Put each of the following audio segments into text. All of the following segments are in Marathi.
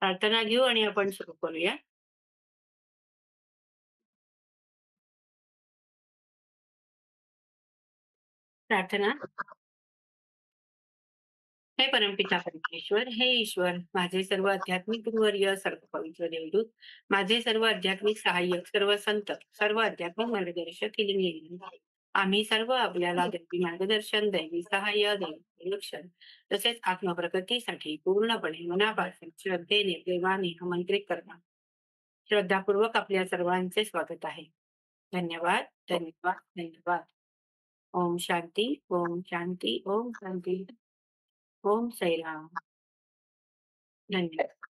प्रार्थना घेऊ आणि आपण सुरू करूया. प्रार्थना. हे परमपिता परमेश्वर, हे ईश्वर, माझे सर्व आध्यात्मिक गुरुवर्य, सर्व पवित्र देवदूत, माझे सर्व आध्यात्मिक सहाय्यक, सर्व संत, सर्व आध्यात्मिक मार्गदर्शक, केले आम्ही सर्व आपल्याला दैवी मार्गदर्शन, दैवी सहाय्य, दैवी रक्षण तसेच आत्मप्रगतीसाठी पूर्णपणे मनापासून श्रद्धेने देवाने आमंत्रित करणार. श्रद्धापूर्वक आपल्या सर्वांचे स्वागत आहे. धन्यवाद, धन्यवाद, धन्यवाद. ओम शांती, ओम शांती, ओम शांती. ओम साईराम. धन्यवाद.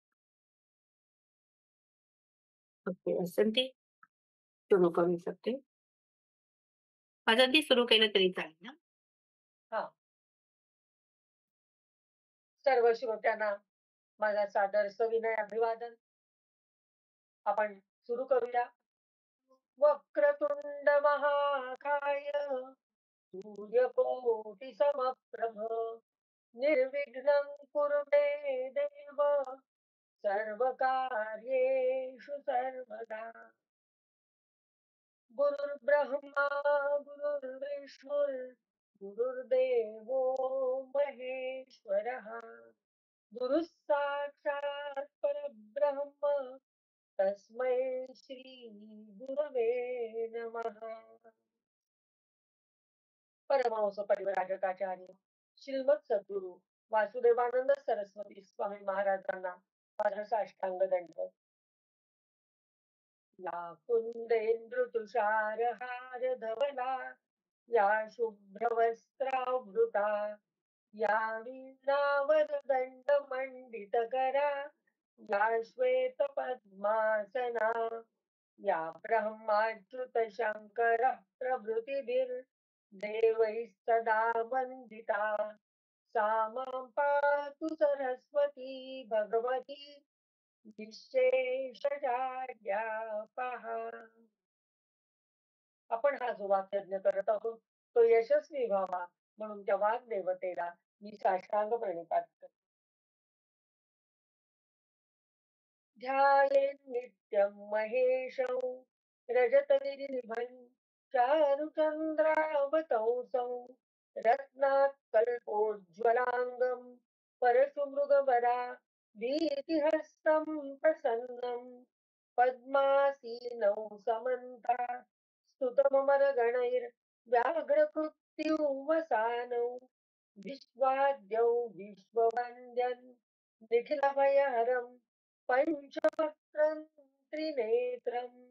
ओके, वसंती सुरू करू शकते. वसंती सुरू केलं तरी चालेल ना? हा. सर्व श्रोत्यांना माझा सादर सविनय अभिवादन. आपण सुरू करूया. वक्रतुंड महाकाय सूर्यकोटि समप्रभ निर्विघ्नं कुरु मे देव सर्वकार्येषु सर्वदा. गुरुर्ब्रह्मा गुरुर्विष्णुर् गुरुर्देवो महेश्वरः गुरुः साक्षात् परब्रह्म तस्मै श्री गुरवे नमः. परमहंस परिव्राजकाचार्य श्रीमद सद्गुरु वासुदेवानंद सरस्वती स्वामी महाराजांना माझा साष्टांग दंडवत. या कुंदेंद्र तुषार हार धवला, या शुभ्रवस्त्रावृता, या वीणावर दंड मंडित करा, या श्वेत पद्मासना, या ब्रह्माच्युत शंकर प्रभृतिभिर देवैः सदा वंदिता. सा मां पातु सरस्वती भगवती निःशेषजाड्यापहा. आपण हा जो वाक्यज्ञ करत आहोत तो यशस्वी व्हावा म्हणून त्या वाग्देवतेला मी साष्टांग प्रणिपात करते. ध्यायेन् नित्यं महेशं रजतनिर्निभं चारुचन्द्रावतंसं रत्नात् कल्पोज्ज्वलाङ्गं परशुमृगवरा भीतिहस्तं प्रसन्नं पद्मासीनौ समन्ता स्तुतममरगणैर्व्याघ्रकृत्युवसानौ विश्वाद्यौ विश्ववन्द्यन् निखिलभयहरं पंचवक्त्रं त्रिनेत्रम.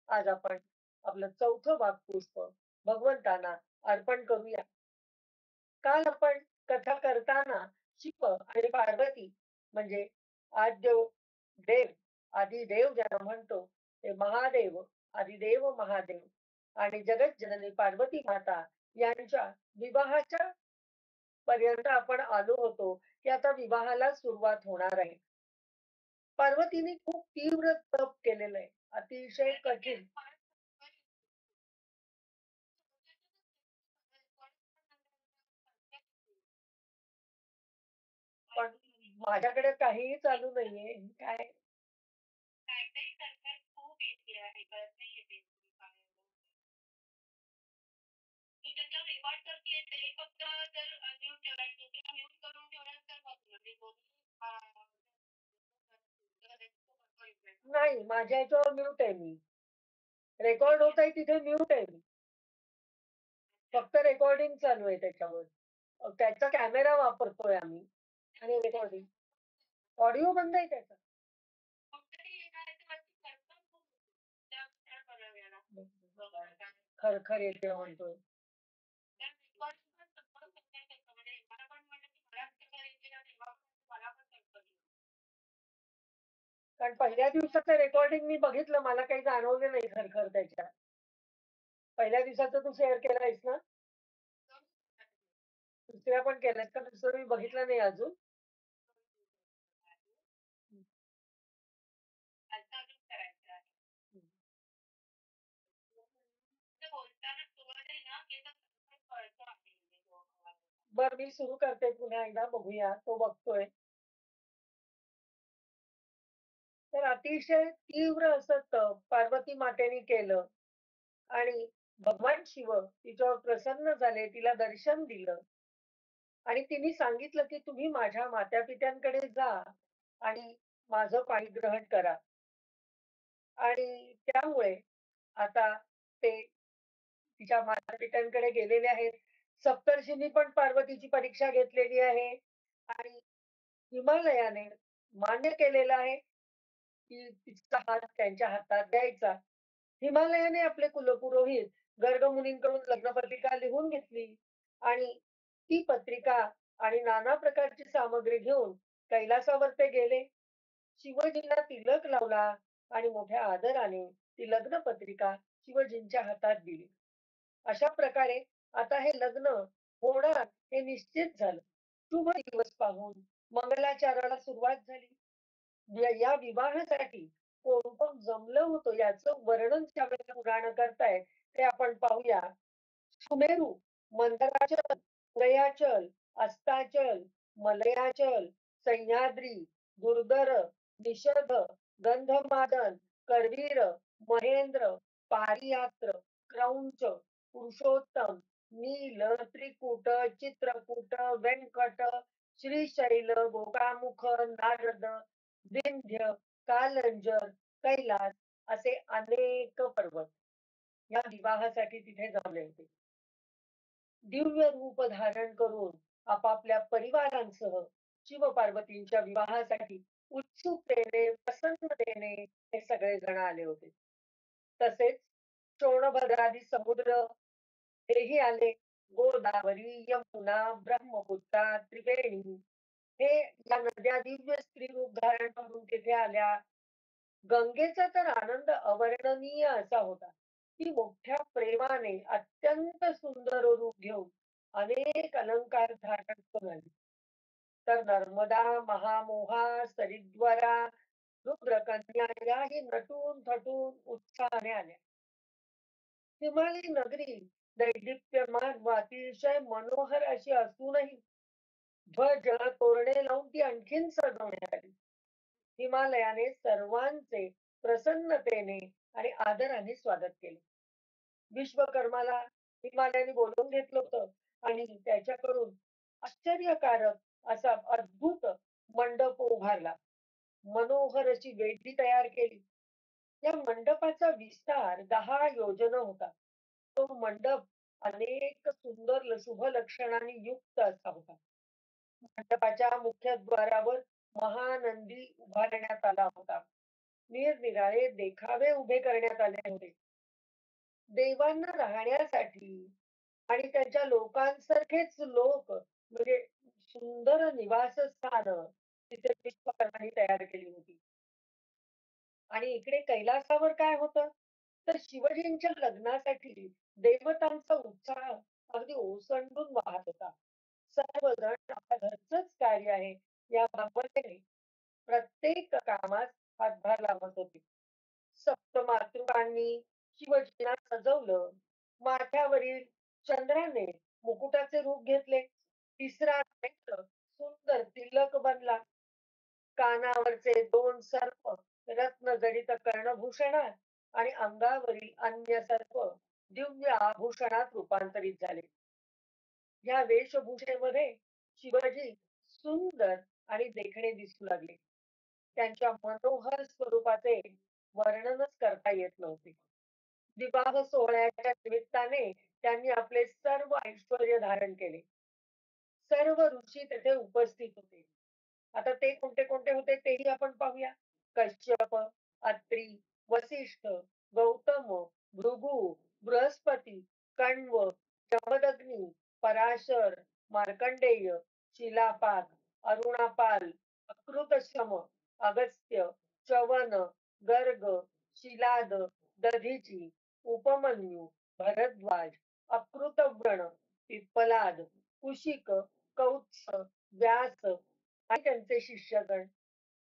आज आपण आपलं चौथं वाक्पुष्प भगवंतांना अर्पण करूया. काल आपण कथा करताना शिव आणि पार्वती म्हणजे आद्य देव आदिदेव ज्यांना म्हणतो ते महादेव आदिदेव महादेव आणि जगत जननी पार्वती माता यांच्या विवाहाच्या पर्यंत आपण आलो होतो की आता विवाहाला सुरुवात होणार आहे. पार्वतीने खूप तीव्र तप केलेलं आहे, अतिशय कठीण. पण माझ्याकडे काहीही चालू नाहीये. काय नाही, माझ्या याच्यावर म्यूट आहे मी. रेकॉर्ड होत आहे तिथे म्यूट आहे मी. फक्त रेकॉर्डिंग चालू आहे त्याच्यावर. त्याचा कॅमेरा वापरतोय आम्ही आणि रेकॉर्डिंग. ऑडिओ बंद आहे त्याचा. खरखर येते म्हणतोय. कारण पहिल्या दिवसाचं रेकॉर्डिंग मी बघितलं, मला काही जाणवलं नाही खरखर त्याच्यात. पहिल्या दिवसाचं तू शेअर केलायस ना? दुसऱ्या पण केल्यास का? दुसरं मी बघितलं नाही अजून. बरं मी सुरू करते पुन्हा एकदा बघूया तो बघतोय. तर अतिशय तीव्र असं तप पार्वती मातेने केलं आणि भगवान शिव तिच्यावर प्रसन्न झाले, तिला दर्शन दिलं आणि तिने सांगितलं, की तुम्ही माझ्या माता-पित्यांकडे जा आणि माझं पाणिग्रहण करा. आणि त्यामुळे आता ते तिच्या माता-पित्यांकडे गेलेले आहेत. सप्तर्षींनी पण पार्वतीची परीक्षा घेतलेली आहे आणि हिमालयाने मान्य केलेलं आहे, की तिचा हात त्यांच्या हातात द्यायचा. हिमालयाने आपले कुलपुरोहित गर्गमुनींकडून लग्नपत्रिका लिहून घेतली आणि ती पत्रिका आणि नाना प्रकारची सामग्री घेऊन कैलासावर ते गेले. शिवजींना तिलक लावला आणि मोठ्या आदराने ती लग्नपत्रिका शिवजींच्या हातात दिली. अशा प्रकारे आता हे लग्न होणार हे निश्चित झालं. शुभ दिवस पाहून मंगलाचाराला सुरुवात झाली. या विवाहासाठी कोण कोण जमलं होतं याचं वर्णन त्यावेळेला पुराण करतायत ते आपण पाहूया. सुमेरू, मंदराचल, गयाचल, अस्ताचल, मलयाचल, सह्याद्री, दुर्धर, निषध, गंधमादन, करवीर, महेंद्र, पारियात्र, क्रौंच, पुरुषोत्तम, नील, त्रिकूट, चित्रकूट, व्यंकट, श्रीशैल, गोकामुख, नारद, विंध्य, कालंजर, कैलास असे अनेक पर्वत या विवाहासाठी तिथे जमले होते. दिव्य रूप धारण करून आपापल्या परिवारांसह शिव-पार्वतींच्या विवाहासाठी उत्सुकतेने, प्रसन्नतेने हे सगळे जण आले होते. तसेच शोणभद्रादी समुद्र हेही आले. गोदावरी, यमुना, ब्रह्मपुत्रा, त्रिवेणी हे या नद्या दिव्य स्त्री रूप धारण करून तिथे आल्या. गंगेचा तर आनंद अवर्णनीय असा होता. ती मोठ्या प्रेमाने अत्यंत सुंदर रूप घेऊन अनेक अलंकार धारण करून आली. तर नर्मदा, महामोहा, सरिद्वारा, रुद्रकन्या याही नटून थटून उत्साहाने आल्या. हिमालय नगरी दैदिप्यमान व अतिशय मनोहर अशी असूनही ध्वज, तोरणे लावून ती आणखीन सजवण्यात आली. हिमालयाने सर्वांचे प्रसन्नतेने आणि आदराने स्वागत केले. विश्वकर्माला हिमालयाने बोलावून घेतलं होतं आणि त्याच्याकडून आश्चर्यकारक असा अद्भुत मंडप उभारला. मनोहर अशी वेदी तयार केली. या मंडपाचा विस्तार 10 योजन होता. तो मंडप अनेक सुंदर शुभ लक्षणांनी युक्त असा होता. मंडपाच्या मुख्यद्वारावर महानंदी उभारण्यात आला होता. निरनिराळे देखावे उभे करण्यात आले होते. देवांना राहण्यासाठी आणि त्यांच्या लोकांसारखेच लोक म्हणजे सुंदर निवासस्थानं तिथे विश्वकर्मांनी तयार केली होती. आणि इकडे कैलासावर काय होतं? तर शिवजींच्या लग्नासाठी देवतांचा उत्साह अगदी ओसंडून वाहत होता. सर्वजण आपल्या घरचंच कार्य आहे या भावनेने प्रत्येक कामात हातभार लावत होते. सप्तमातृकांनी शिवजींना सजवलं. माथ्यावरील चंद्राने मुकुटाचे रूप घेतले. तिसरा नेत्र सुंदर तिलक बनला. कानावरचे 2 सर्प रत्नजडित कर्णभूषणात आणि अंगावरील अन्य सर्प दिव्य आभूषणात रूपांतरित झाले. या वेशभूषेमध्ये शिवाजी सुंदर आणि देखणे दिसू लागले. त्यांच्या मनोहर स्वरूपाचे वर्णनच करता येत नव्हते. विवाह सोहळ्याच्या निमित्ताने त्यांनी आपले सर्व ऐश्वर्य धारण केले. सर्व ऋषी तेथे उपस्थित होते. आता ते कोणते कोणते होते तेही आपण पाहूया. कश्यप, अत्री, वसिष्ठ, गौतम, भृगु, बृहस्पती, कण्व, जमदग्नी, पराशर, मार्कंडेय, शिलापाद, अरुणापाल, अकृतशम, अगस्त्य, च्यवन, गर्ग, शिलाद, दधीची, उपमन्यू, भरद्वाज, अकृतव्रण, पिप्पलाद, कुशिक, कौत्स, व्यास आणि त्यांचे शिष्यगण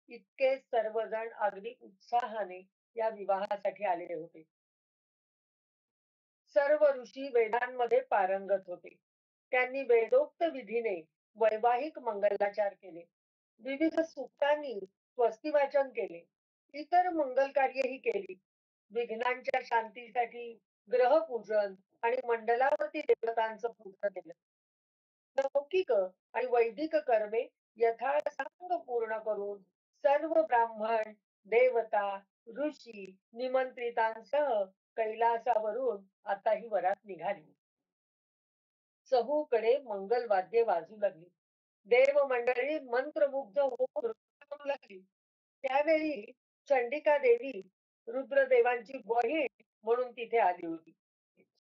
इतके सर्वजण अगदी उत्साहाने या विवाहासाठी आलेले होते. सर्व ऋषी वेदांमध्ये पारंगत होते. त्यांनी वेदोक्त विधीने वैवाहिक मंगलाचार केले. विविध सूक्तांनी स्वस्ती वाचन केले. इतर मंगल कार्यही केली. विघ्नांच्या शांतीसाठी ग्रहपूजन आणि मंडलावरती देवतांचं पूजन केलं. लौकिक आणि वैदिक कर्मे यथासांग पूर्ण करून सर्व ब्राह्मण, देवता, ऋषी निमंत्रितांसह कैलासावरून आता ही वरात निघाली. चहूकडे मंगल वाद्ये वाजू लागली. देव मंडळी मंत्रमुग्ध होऊन नृत्य करू लागली. त्यावेळी चंडिका देवी रुद्रदेवांची बहीण म्हणून तिथे आली होती.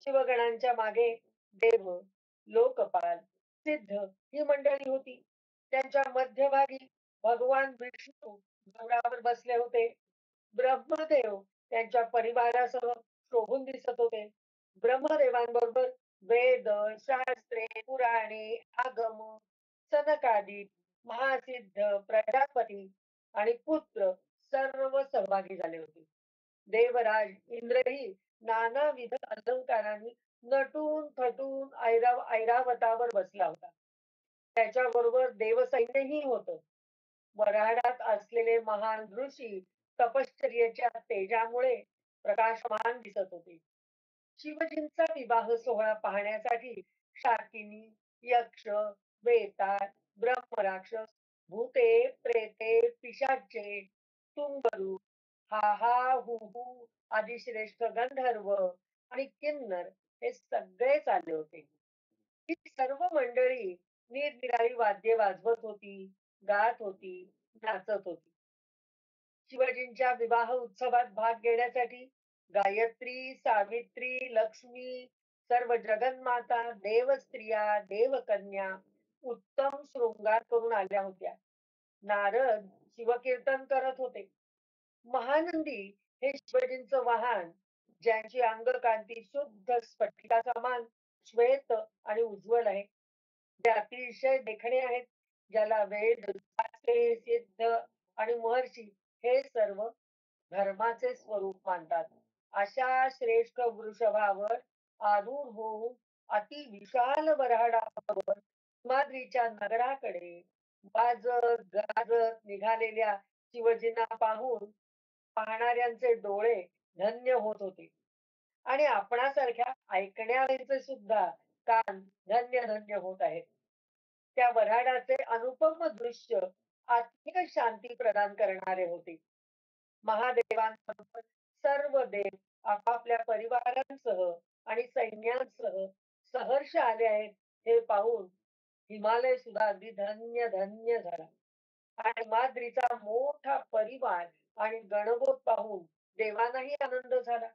शिवगणांच्या मागे देव, लोकपाल, सिद्ध ही मंडळी होती. त्यांच्या मध्यभागी भगवान विष्णू गरुडावर बसले होते. ब्रह्मदेव त्यांच्या परिवारासह शोभून दिसत होते. ब्रह्मदेवांबरोबर वेद, शास्त्रे, पुराणे, आगम, सनकादिक, महासिद्ध, प्रजापती आणि पुत्र सर्व सहभागी झाले होते. देवराज इंद्रही नानाविध अलंकारांनी नटून थटून ऐरावतावर बसला होता. त्याच्याबरोबर देवसैन्यही होतं. वऱ्हाडात असलेले महान ऋषी तपश्चर्येच्या तेजामुळे प्रकाशमान दिसत होते. शिवजींचा विवाह सोहळा पाहण्यासाठी शाकिनी, यक्ष, बेताळ, ब्रह्मराक्षस, भूते, प्रेते, पिशाचे, तुंबरू, हा हा, हू हू आदी श्रेष्ठ गंधर्व आणि किन्नर हे सगळेच आले होते. ही सर्व मंडळी निरनिराळी वाद्ये वाजवत होती, गात होती, नाचत होती. शिवाजींच्या विवाह उत्सवात भाग घेण्यासाठी गायत्री, सावित्री, लक्ष्मी, सर्व जगन्माता, देवस्त्रिया, देवकन्या उत्तम शृंगार करून आल्या होत्या. नारद शिवकीर्तन करत होते. महानंदी हे शिवजींचं वाहन, ज्यांची अंगकांती शुद्ध स्फटिका समान श्वेत आणि उज्ज्वल आहे. ते अतिशय देखणे आहेत. ज्याला वेद, शास्त्रे, सिद्ध आणि महर्षी हे सर्व धर्माचे स्वरूप मानतात. अशा श्रेष्ठ वृषभावर आरूढ होऊन अति विशाल वऱ्हाडाबरोबर हिमाद्रीच्या नगराकडे वाजत गाजत निघालेल्या शिवजींना पाहून पाहणाऱ्यांचे डोळे धन्य होत होते आणि आपणासारख्या ऐकणाऱ्यांचे सुद्धा कान धन्य धन्य होत आहेत. त्या वऱ्हाडाचे अनुपम दृश्य आत्मिक शांती प्रदान करणारे होते. महादेवांबरोबर सर्व देव आपापल्या परिवारांसह आणि सैन्यांसह सहर्ष आले आहेत हे पाहून हिमालय सुद्धा अगदी धन्य धन्य झाला. आणि माद्रीचा मोठा परिवार आणि गणगोत पाहून देवांनाही आनंद झाला.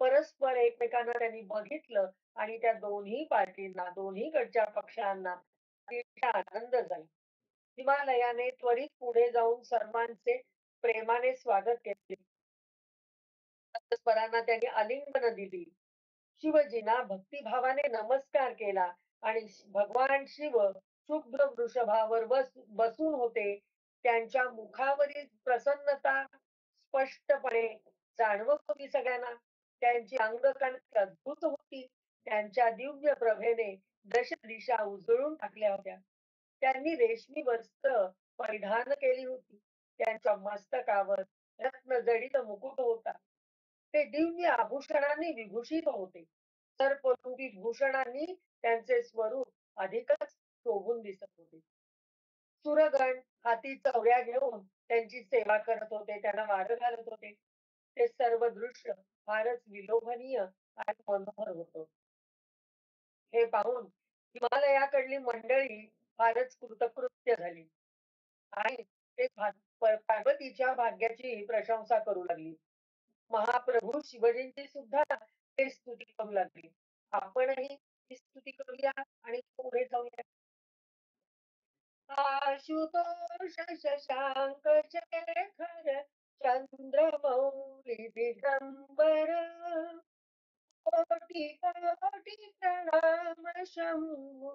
परस्पर एकमेकांना त्यांनी बघितलं आणि त्या दोन्ही पार्टींना, दोन्हीकडच्या पक्षांना अतिशय आनंद झाला. हिमालयाने त्वरित पुढे जाऊन सर्वांचे प्रेमाने स्वागत केले. परस्परांना त्यांनी आलिंगन दिली. शिवजींना भक्तिभावाने नमस्कार केला आणि भगवान शिव शुभ्र वृषभावर बसून होते. त्यांच्या मुखावरील प्रसन्नता स्पष्टपणे जाणवत होती सगळ्यांना. त्यांची अंगकांती अद्भुत होती. त्यांच्या दिव्य प्रभेने दश दिशा उजळून टाकल्या होत्या. त्यांनी रेशमी वस्त्र परिधान केली होती. त्यांच्या मस्तकावर रत्नजडित मुकुट होता. ते दिव्य आभूषणांनी विभूषित होते. सर्परूपी भूषणांनी त्यांचे स्वरूप अधिकच शोभून दिसत होते. सुरगण हाती चवड्या घेऊन त्यांची सेवा करत होते, त्यांना वार घालत होते. ते सर्व दृश्य फारच विलोभनीय आणि मनोहर होतं. हे पाहून हिमालयाकडली मंडळी फारच कृतकृत्य झाली आणि ते पार्वतीच्या भाग्याची प्रशंसा करू लागली. महाप्रभू शिवजींची सुद्धा ते स्तुती करू लागली. आपणही ही स्तुती करूया आणि पुढे जाऊया. आशुतोष शशांक शेखर चंद्रमौली दिगंबर कोटी कोटी प्रणाम शंभु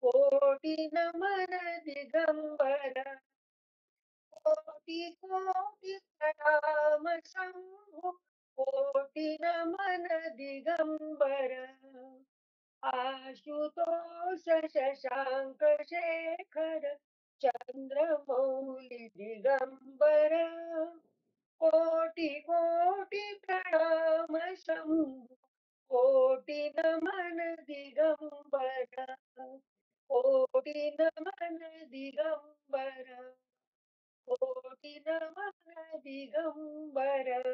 कोटी नमन दिगंबर कोटी कोटी प्रणाम शंभु कोटी नमन दिगंबर आशुतोष शशांक शेखर चंद्रमौली दिगंबर कोटी कोटी प्रणाम शंभू कोटी नमन दिगंबर कोटी नमन दिगंबर कोटी नमन दिगंबर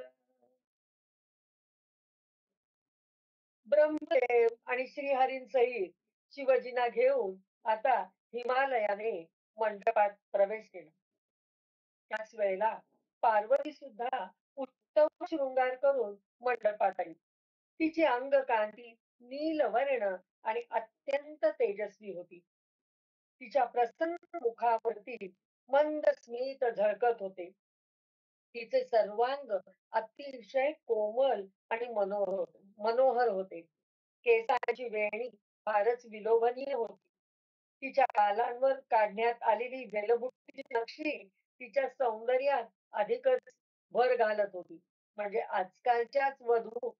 ब्रह्मदेव आणि श्रीहरींसहित शिवजींना घेऊन आता हिमालयाने मंडपात प्रवेश केला. त्याच वेळेला पार्वती सुद्धा उत्तम शृंगार करून मंडपात आली. तिची अंगकांती नीलवर्ण आणि अत्यंत तेजस्वी होती. तिच्या प्रसन्न मुखावरती मंद स्मित झळकत होते. तिचे सर्वांग अतिशय कोमल आणि मनोहर होते. केसांची वेणी फारच विलोभनीय होती. तिच्या गालांवर काढण्यात आलेली वेलबुट्टीची नक्षी तिच्या सौंदर्यात अधिकच भर घालत होती. म्हणजे आजकालच्याच वधू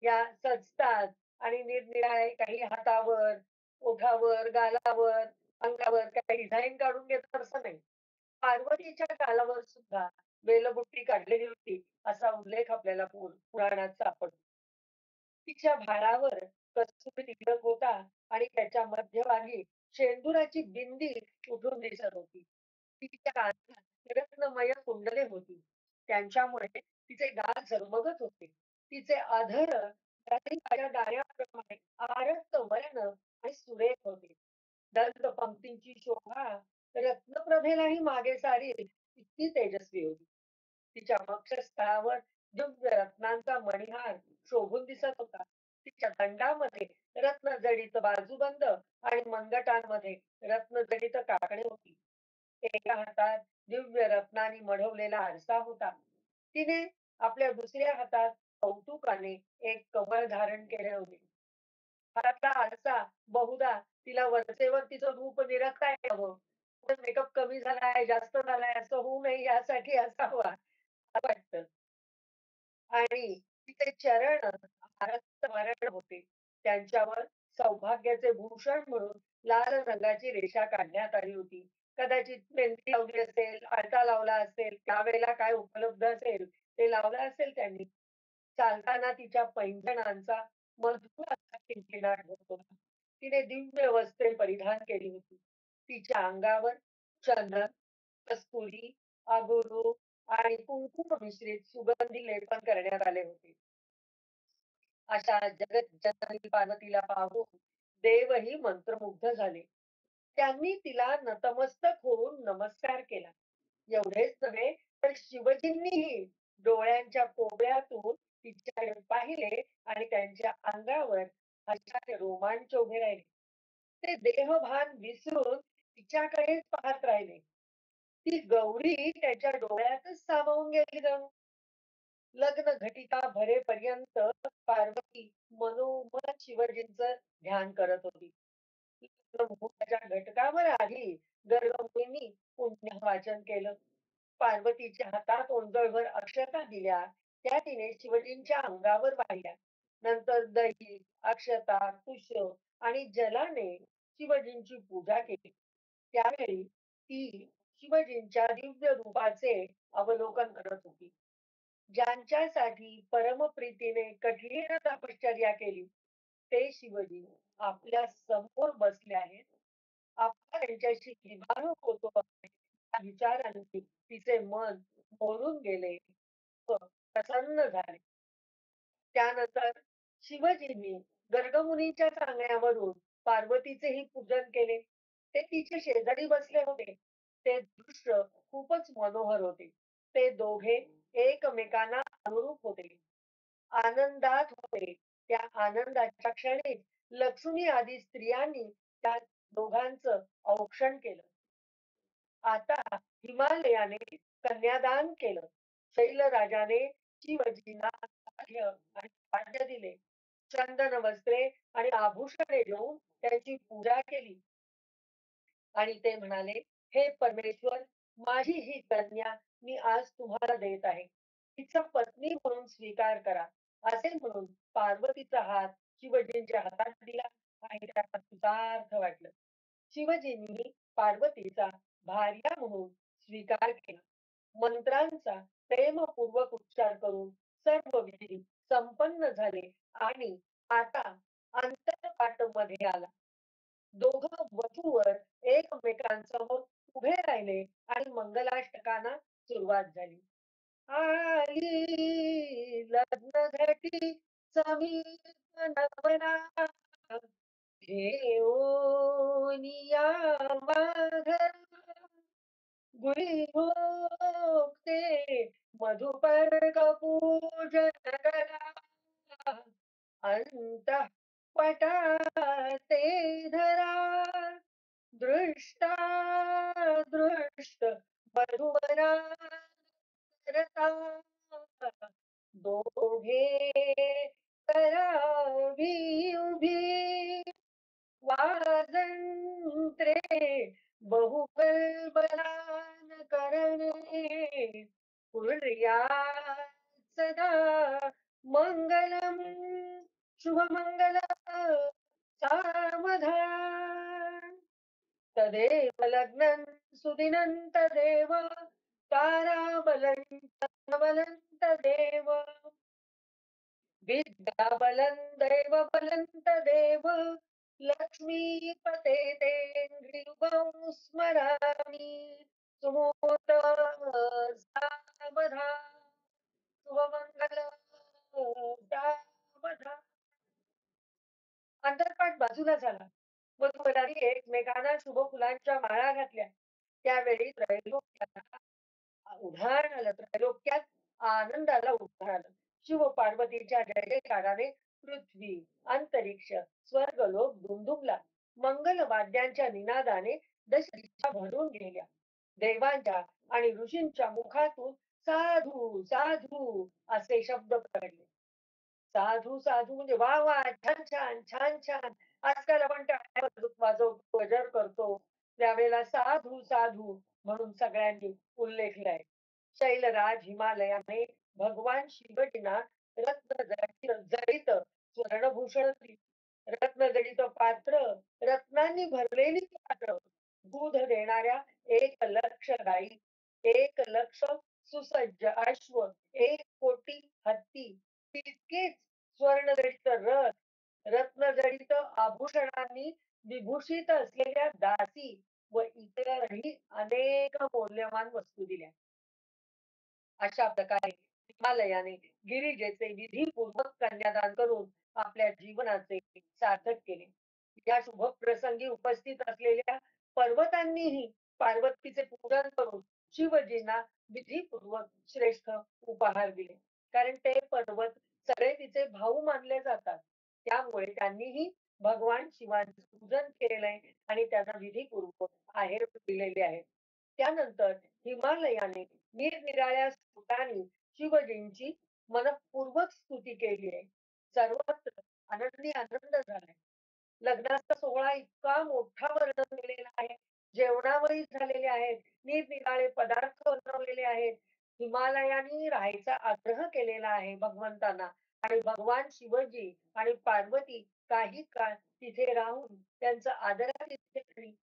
या सजतात आणि निरनिराळे काही हातावर, ओठावर, गालावर, अंगावर काही डिझाईन काढून घेतात असं नाही. पार्वतीच्या गालावर सुद्धा वेलबुट्टी काढलेली होती असा उल्लेख आपल्याला पुराणात सापडतो. तिच्या भारावर कस्तुरी टिलक होता आणि त्याच्या मध्यभागी शेंदुराची बिंदी उठून दिसत होती. तिच्या कानात रत्नमय कुंडले होती. त्यांच्यामुळे तिचे गाल झगमगत होते. तिचे अधर रात्रीच्या दाण्याप्रमाणे आरक्त वर्ण आणि सुरेख होते. दंत पंक्तींची शोभा रत्नप्रभेलाही मागे सारी इतकी तेजस्वी होती. तिच्या वक्षस्थळावर दिव्य रत्नांचा मणिहार शोभून दिसत होता. तिच्या दंडामध्ये रत्नजडित बाजूबंद आणि मनगटांमध्ये रत्नजडित काकणे होती. एका हातात दिव्य रत्नांनी मढवलेला आरसा होता. तिने आपल्या दुसऱ्या हातात कौतुकाने एक कमळ धारण केले होते. हातातला आरसा बहुधा तिला वरचेवर तिचं रूप निरखता यावं. मेकअप कमी झालाय, जास्त झालाय असं होऊ नये यासाठी असावा असं वाटतं. आणि तिचे चरण आरक्त होते. त्यांच्यावर सौभाग्याचे भूषण म्हणून लाल रंगाची रेषा काढण्यात आली होती. कदाचित मेहंदी लावली असेल, आरसा लावला असेल, त्यावेळेला काय उपलब्ध असेल ते लावलं असेल त्यांनी. चालताना तिच्या पैंजणांचा मधुर असा किणकिणाट होत होता. तिने दिव्य वस्त्रे परिधान केली होती. तिच्या अंगावर चंदन, कस्तुरी, अगोरू आणि कुंकुम मिश्रित सुगंधी लेपन करण्यात आले होते. अशा जगज्जननी पार्वतीला पाहून देवही मंत्रमुग्ध झाले. त्यांनी तिला नतमस्तक होऊन नमस्कार केला. एवढेच नव्हे तर शिवजींनीही डोळ्यांच्या कोपऱ्यातून तिच्याकडे पाहिले आणि त्यांच्या अंगावर हर्षाचे रोमांच उभे राहिले. ते देहभान विसरून तिच्याकडेच पाहत राहिले. ती गौरी त्याच्या डोळ्यातच सामावून गेली जणू. लग्न घटिका भरेपर्यंत पार्वती मनोमन शिवजींचं ध्यान करत होती. मुहूर्ताच्या घटकावर आधी गर्गमुनींनी पुण्यवाचन केलं. पार्वतीच्या हातात ओंजळभर अक्षता दिल्या. त्या तिने शिवजींच्या अंगावर वाहिल्या. नंतर दही, अक्षता, पुष्प आणि जलाने शिवजींची पूजा केली. त्यावेळी ती शिवजींच्या दिव्य रूपाचे अवलोकन करत होती. ज्यांच्यासाठी परमप्रीतीने कठीण तपश्चर्या केली ते शिवजी आपल्या समोर बसले आहेत. आपण त्यांच्याशी विवाह होतो आहे या विचाराने तिचे मन भरून गेले व प्रसन्न झाले. त्यानंतर शिवजींनी गर्गमुनीच्या सांगण्यावरून पार्वतीचेही पूजन केले. ते तिचे शेजारी बसले होते. ते दृश्य खूपच मनोहर होते. ते दोघे एकमेकांना अनुरूप होते. आनंदात होते. त्या आनंदाच्या क्षणीच लक्ष्मी आदी स्त्रियांनी त्या दोघांचं औक्षण केलं. आता हिमालयाने कन्यादान केलं. शैलराजाने शिवजींना अर्घ्य आणि पाद्य दिले. चंदन वस्त्रे आणि आभूषणे देऊन त्यांची पूजा केली. आणि ते म्हणाले, हे परमेश्वर, माझी ही कन्या मी आज तुम्हाला देत आहे. तिचा पत्नी म्हणून स्वीकार करा. असे म्हणून पार्वतीचा हात शिवजींच्या हातात दिला आणि त्याचा कृतार्थ वाटलं. शिवजींनी पार्वतीचा भार्या म्हणून स्वीकार केला. मंत्रांचा प्रेमपूर्वक उच्चार करून सर्व विधी संपन्न झाले आणि आता अंतरपाटमध्ये आला. दोघं वधूवर एकमेकांसमोर उभे राहिले आणि मंगलाष्टकांना सुरुवात झाली. आली लग्न घटी समीप नवरा घेऊन या माघरा गुढी मधुपर्क पूजन करा अंतःपटाते धरा दृष्टा दृष्ट वधूवरा करता दोघे करावी उभी वाजंत्रे बहुबलबलान करणे कुर्यात् सदा मंगलम शुभमंगल सावधान तदेव लग्नं सुदिनं तदेव ताराबलं बलं तदेव विद्याबलं दैवबलं तदेव लक्ष्मीपते ते गृहं स्मरामि सुमूर्त सावधा शुभमंगल सावधा अंतरपाठ बाजूला झाला. वधूवरांनी एकमेकांना शुभ फुलांच्या माळा घातल्या. त्यावेळी त्रैलोक्याला उधाण आलं. त्रैलोक्यात आनंदाला उधाण आलं. शिव पार्वतीच्या जय जयकाराने पृथ्वी, अंतरिक्ष, स्वर्गलोक दुमदुमला. मंगल वाद्यांच्या निनादाने दशदिशा भरून गेल्या. देवांच्या आणि ऋषींच्या मुखातून साधू साधू असे शब्द पडले. साधू साधू म्हणजे वा वा छान छान छान छान. आजकाल आपण टाळ्या वाजवतो गजर करतो त्यावेळेला साधू साधू म्हणून सगळ्यांनी उल्लेखलाय. शैलराज हिमालयाने भगवान शिवजींना जडित स्वर्णभूषण दिली. रत्नजडित पात्र रत्नांनी भरलेली पात्र दूध देणाऱ्या 1,00,000 गाई 1,00,000 सुसज्ज अश्व 1,00,00,000 हत्ती तितकेच स्वर्णजडित रथ रत्नजडित आभूषणांनी विभूषित असलेल्या दासी व इतरही अनेक मौल्यवान वस्तू दिल्या. अशा प्रकारे हिमालयाने गिरिजेचे विधिपूर्वक कन्यादान करून आपल्या जीवनाचे सार्थक केले. या शुभ प्रसंगी उपस्थित असलेल्या पर्वतांनीही पार्वतीचे पूजन करून शिवजींना विधिपूर्वक श्रेष्ठ उपहार दिले. कारण ते पर्वत सगळे तिचे भाऊ मानले जातात. त्यामुळे त्यांनीही भगवान शिवांचे पूजन केलंय आणि त्यांना विधिपूर्वक आहेर दिलेले आहेत. त्यानंतर हिमालयाने निरनिराळ्या स्तुतांनी शिवजींची मनःपूर्वक स्तुती केली आहे. सर्वत्र आनंदी आनंद झालाय. लग्नाचा सोहळा इतका मोठा वर्णन केलेला आहे. जेवणावळी झालेले आहेत. निरनिराळे पदार्थ बनवलेले आहेत. हिमालयाने राहायचा आग्रह केलेला आहे भगवंतांना आणि भगवान शिवजी आणि पार्वती काही काळ तिथे राहून त्यांचा आदरातिथ्य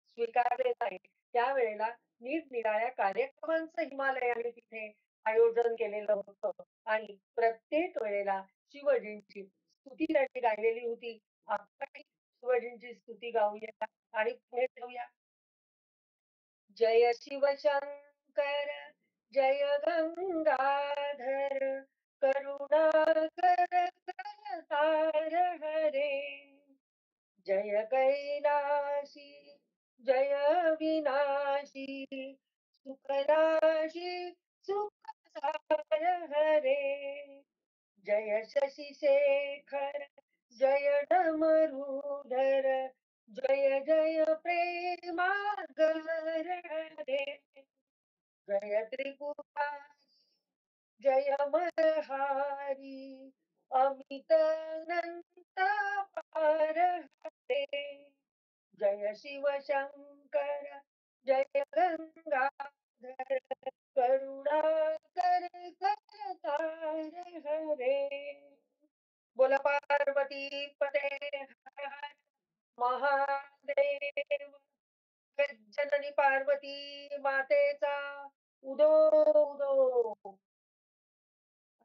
स्वीकारलेला आहे. त्यावेळेला निरनिराळ्या कार्यक्रमांचं हिमालयाने तिथे आयोजन केलेलं होतं आणि प्रत्येक वेळेला शिवजींची स्तुती त्यांनी गायलेली होती. आपणही शिवजींची स्तुती गाऊया आणि पुढे जाऊया. जय शिवशंकर जय गंगाधर करुणाकर करतार हरे जय कैलासी जय विनाशी सुखराशी सुख सार हरे जय शशि शेखर जय डमरूधर जय जय प्रेमागर हरे जय त्रिपुरारी जय मल्हारी अमित अनंत पार हरे जय शिव शंकर जय गंगाधर करुणाकर करतार हरे बोला पार्वती पते हर हर महादेव जननी पार्वती मातेचा उदो उदो.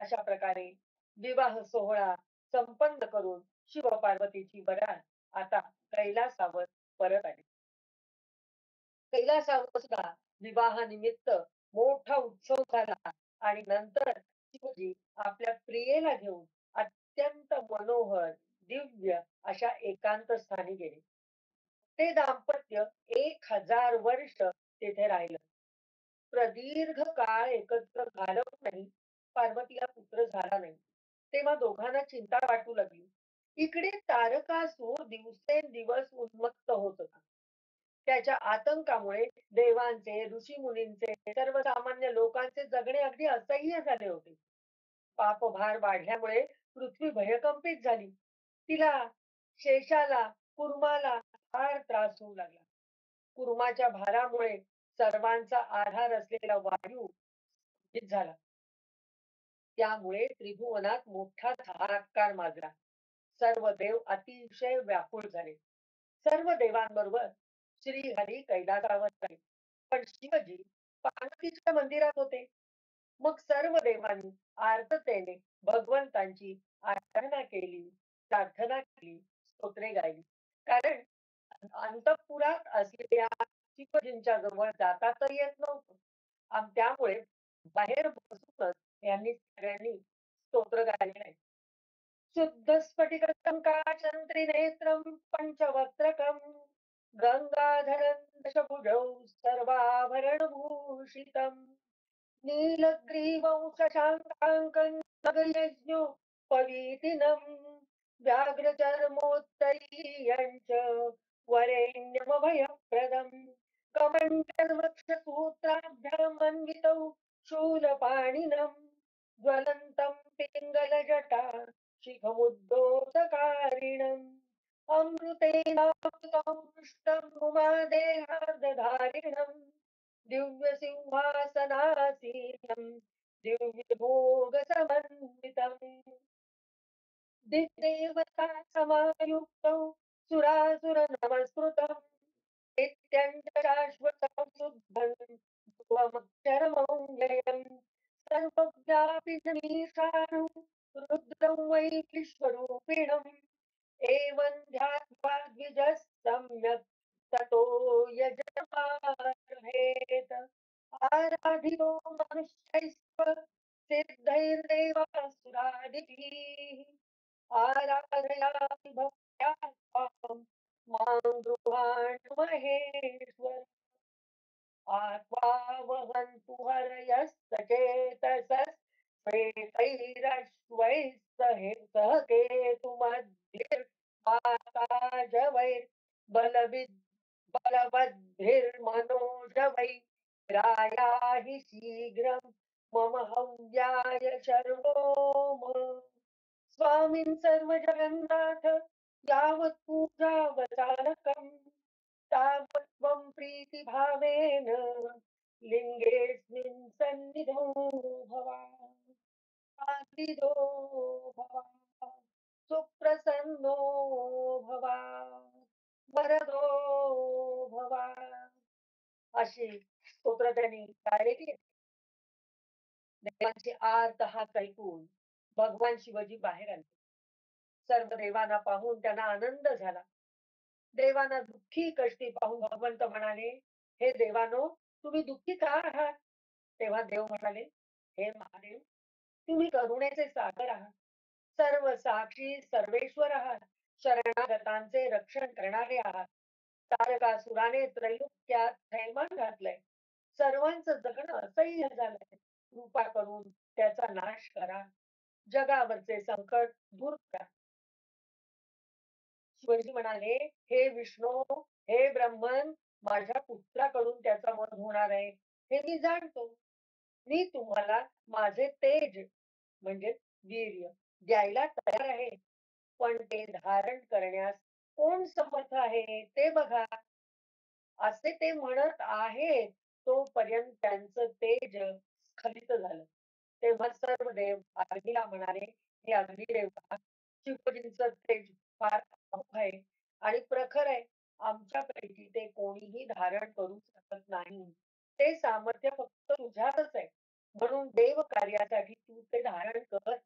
अशा प्रकारे विवाह सोहळा संपन्न करून शिव पार्वतीची वरात आता कैलासावर परत आली. कैलासावर सुद्धा विवाहानिमित्त मोठा उत्सव झाला आणि नंतर शिवजी आपल्या प्रियेला घेऊन अत्यंत मनोहर, दिव्य अशा एकांत स्थानी गेले. ते दाम्पत्य 1000 वर्ष तेथे राहिलं. प्रदीर्घ काळ एकत्र घालवूनही पार्वतीला पुत्र झाला नाही. तेव्हा दोघांना चिंता वाटू लागली. इकडे तारकासूर दिवसेंदिवस उन्मत्त होत होता. त्याच्या आतंकामुळे देवांचे, ऋषीमुनींचे, सर्वसामान्य लोकांचे जगणे अगदी असह्य झाले होते. पापभार वाढल्यामुळे पृथ्वी भयकंपित झाली. तिला, शेषाला, कुर्माला फार त्रास होऊ लागला. कुर्माच्या भारामुळे सर्वांचा आधार असलेला वायू स्खलित झाला. त्यामुळे त्रिभुवनात मोठा हाहाकार माजला. सर्व देव अतिशय व्याकुळ झाले. सर्व देवांबरोबर श्रीहरी कैलासावर आले. पण शिवजी पार्वतीच्या मंदिरात होते. मग सर्व देवांनी आर्ततेने भगवंतांची आराधना केली, प्रार्थना केली, स्तोत्रे गायली. कारण अंतःपुरात असलेल्या शिवजींच्या जवळ जाता तर येत नव्हतं. आणि त्यामुळे बाहेर बसूनच यांनी सगळ्यांनी स्तोत्र गायले आहे. शुद्ध स्फटिकं त्रिनेत्रं पंचवक्त्रकं गंगाधरं दशभुजौ सर्वाभरणभूषितम् नीलग्रीवं शशाङ्काङ्कं नगयज्ञोपवीतिनं व्याघ्रचर्मोत्तरीयं च वरेण्यमभयप्रदम् कमण्डलवक्षसूत्राभ्यामन्वितौ शूलपाणिनं ज्वलन्तं पिङ्गलजटा शिखमुद्दोतकारिणम् अमृतेनामृतं पुष्टं उमादेहार्दधारिणम् दिव्यसिंहासनासीनं दिव्यभोगसमन्वितम् दिग्देवता समायुक्तौ सुरासुरनमस्कृतम् नित्यं च शाश्वतं शुद्धं ध्रुवमक्षरमौञ्जयम् सर्वव्यापिनमीशानं रुद्रं वै विश्वरूपिणम् एवं ध्यात्वा द्विजः सम्यक् ततो यजमानहेत आराधितो मनुष्यैस्त्व सिद्धैर्देवासुरादिभिः आराधयामि भक्त्या त्वां मां गृहाण महेश्वर आत्मावहन्तु हरयस्तचेतसः श्वेतैरश्वैः सह केतुमद्भिर्माताजवैर्बलविद् बलवद्भिर्मनोजवै रायाहि शीघ्रं मम हव्याय शर्वो स्वामिन् सर्वजगन्नाथ यावत् पूजावसानकम् तावत् त्वं प्रीतिभावेन लिङ्गेऽस्मिन् सन्निधौ भवान् आस्तिदो भवान् सुप्रसन्नो भवान् वरदो भवान् अशी स्तोत्र त्यांनी गायलेली आहेत. देवांची आर्त हाक ऐकून भगवान शिवजी बाहेर आले. सर्व देवांना पाहून त्यांना आनंद झाला. देवांना दुःखी कष्टी पाहून भगवंत म्हणाले, हे देवानो, तुम्ही दुःखी का आहात? तेव्हा देव म्हणाले, हे महादेव, तुम्ही करुणेचे सागर आहात. सर्व साक्षी सर्वेश्वर आहात. शरणागतांचे रक्षण करणारे आहात. तारकासुराने त्रैलोक्यात थैमान घातलंय. सर्वांचं जगणं असह्य झालंय. कृपा करून त्याचा नाश करा. जगावरचे संकट दूर करा. शिवजी म्हणाले, हे विष्णू, हे ब्रह्मन, माझ्या पुत्राकडून त्याचा वध होणार आहे हे मी जाणतो. मी तुम्हाला माझे तेज म्हणजे वीर्य द्यायला तयार आहे. पण ते धारण करण्यास कोण समर्थ आहे ते बघा. असे ते म्हणत आहेत तोपर्यंत त्यांचं तेज स्खलित झालं. तेव्हा सर्व देव अग्नीला म्हणाले, हे अग्निदेव शिवजींचं तेज फार अमोघ आहे आणि प्रखर आहे. आमच्यापैकी ते कोणीही धारण करू शकत नाही. ते सामर्थ्य फक्त तुझ्यातच आहे. म्हणून देव कार्यासाठी तू ते धारण कर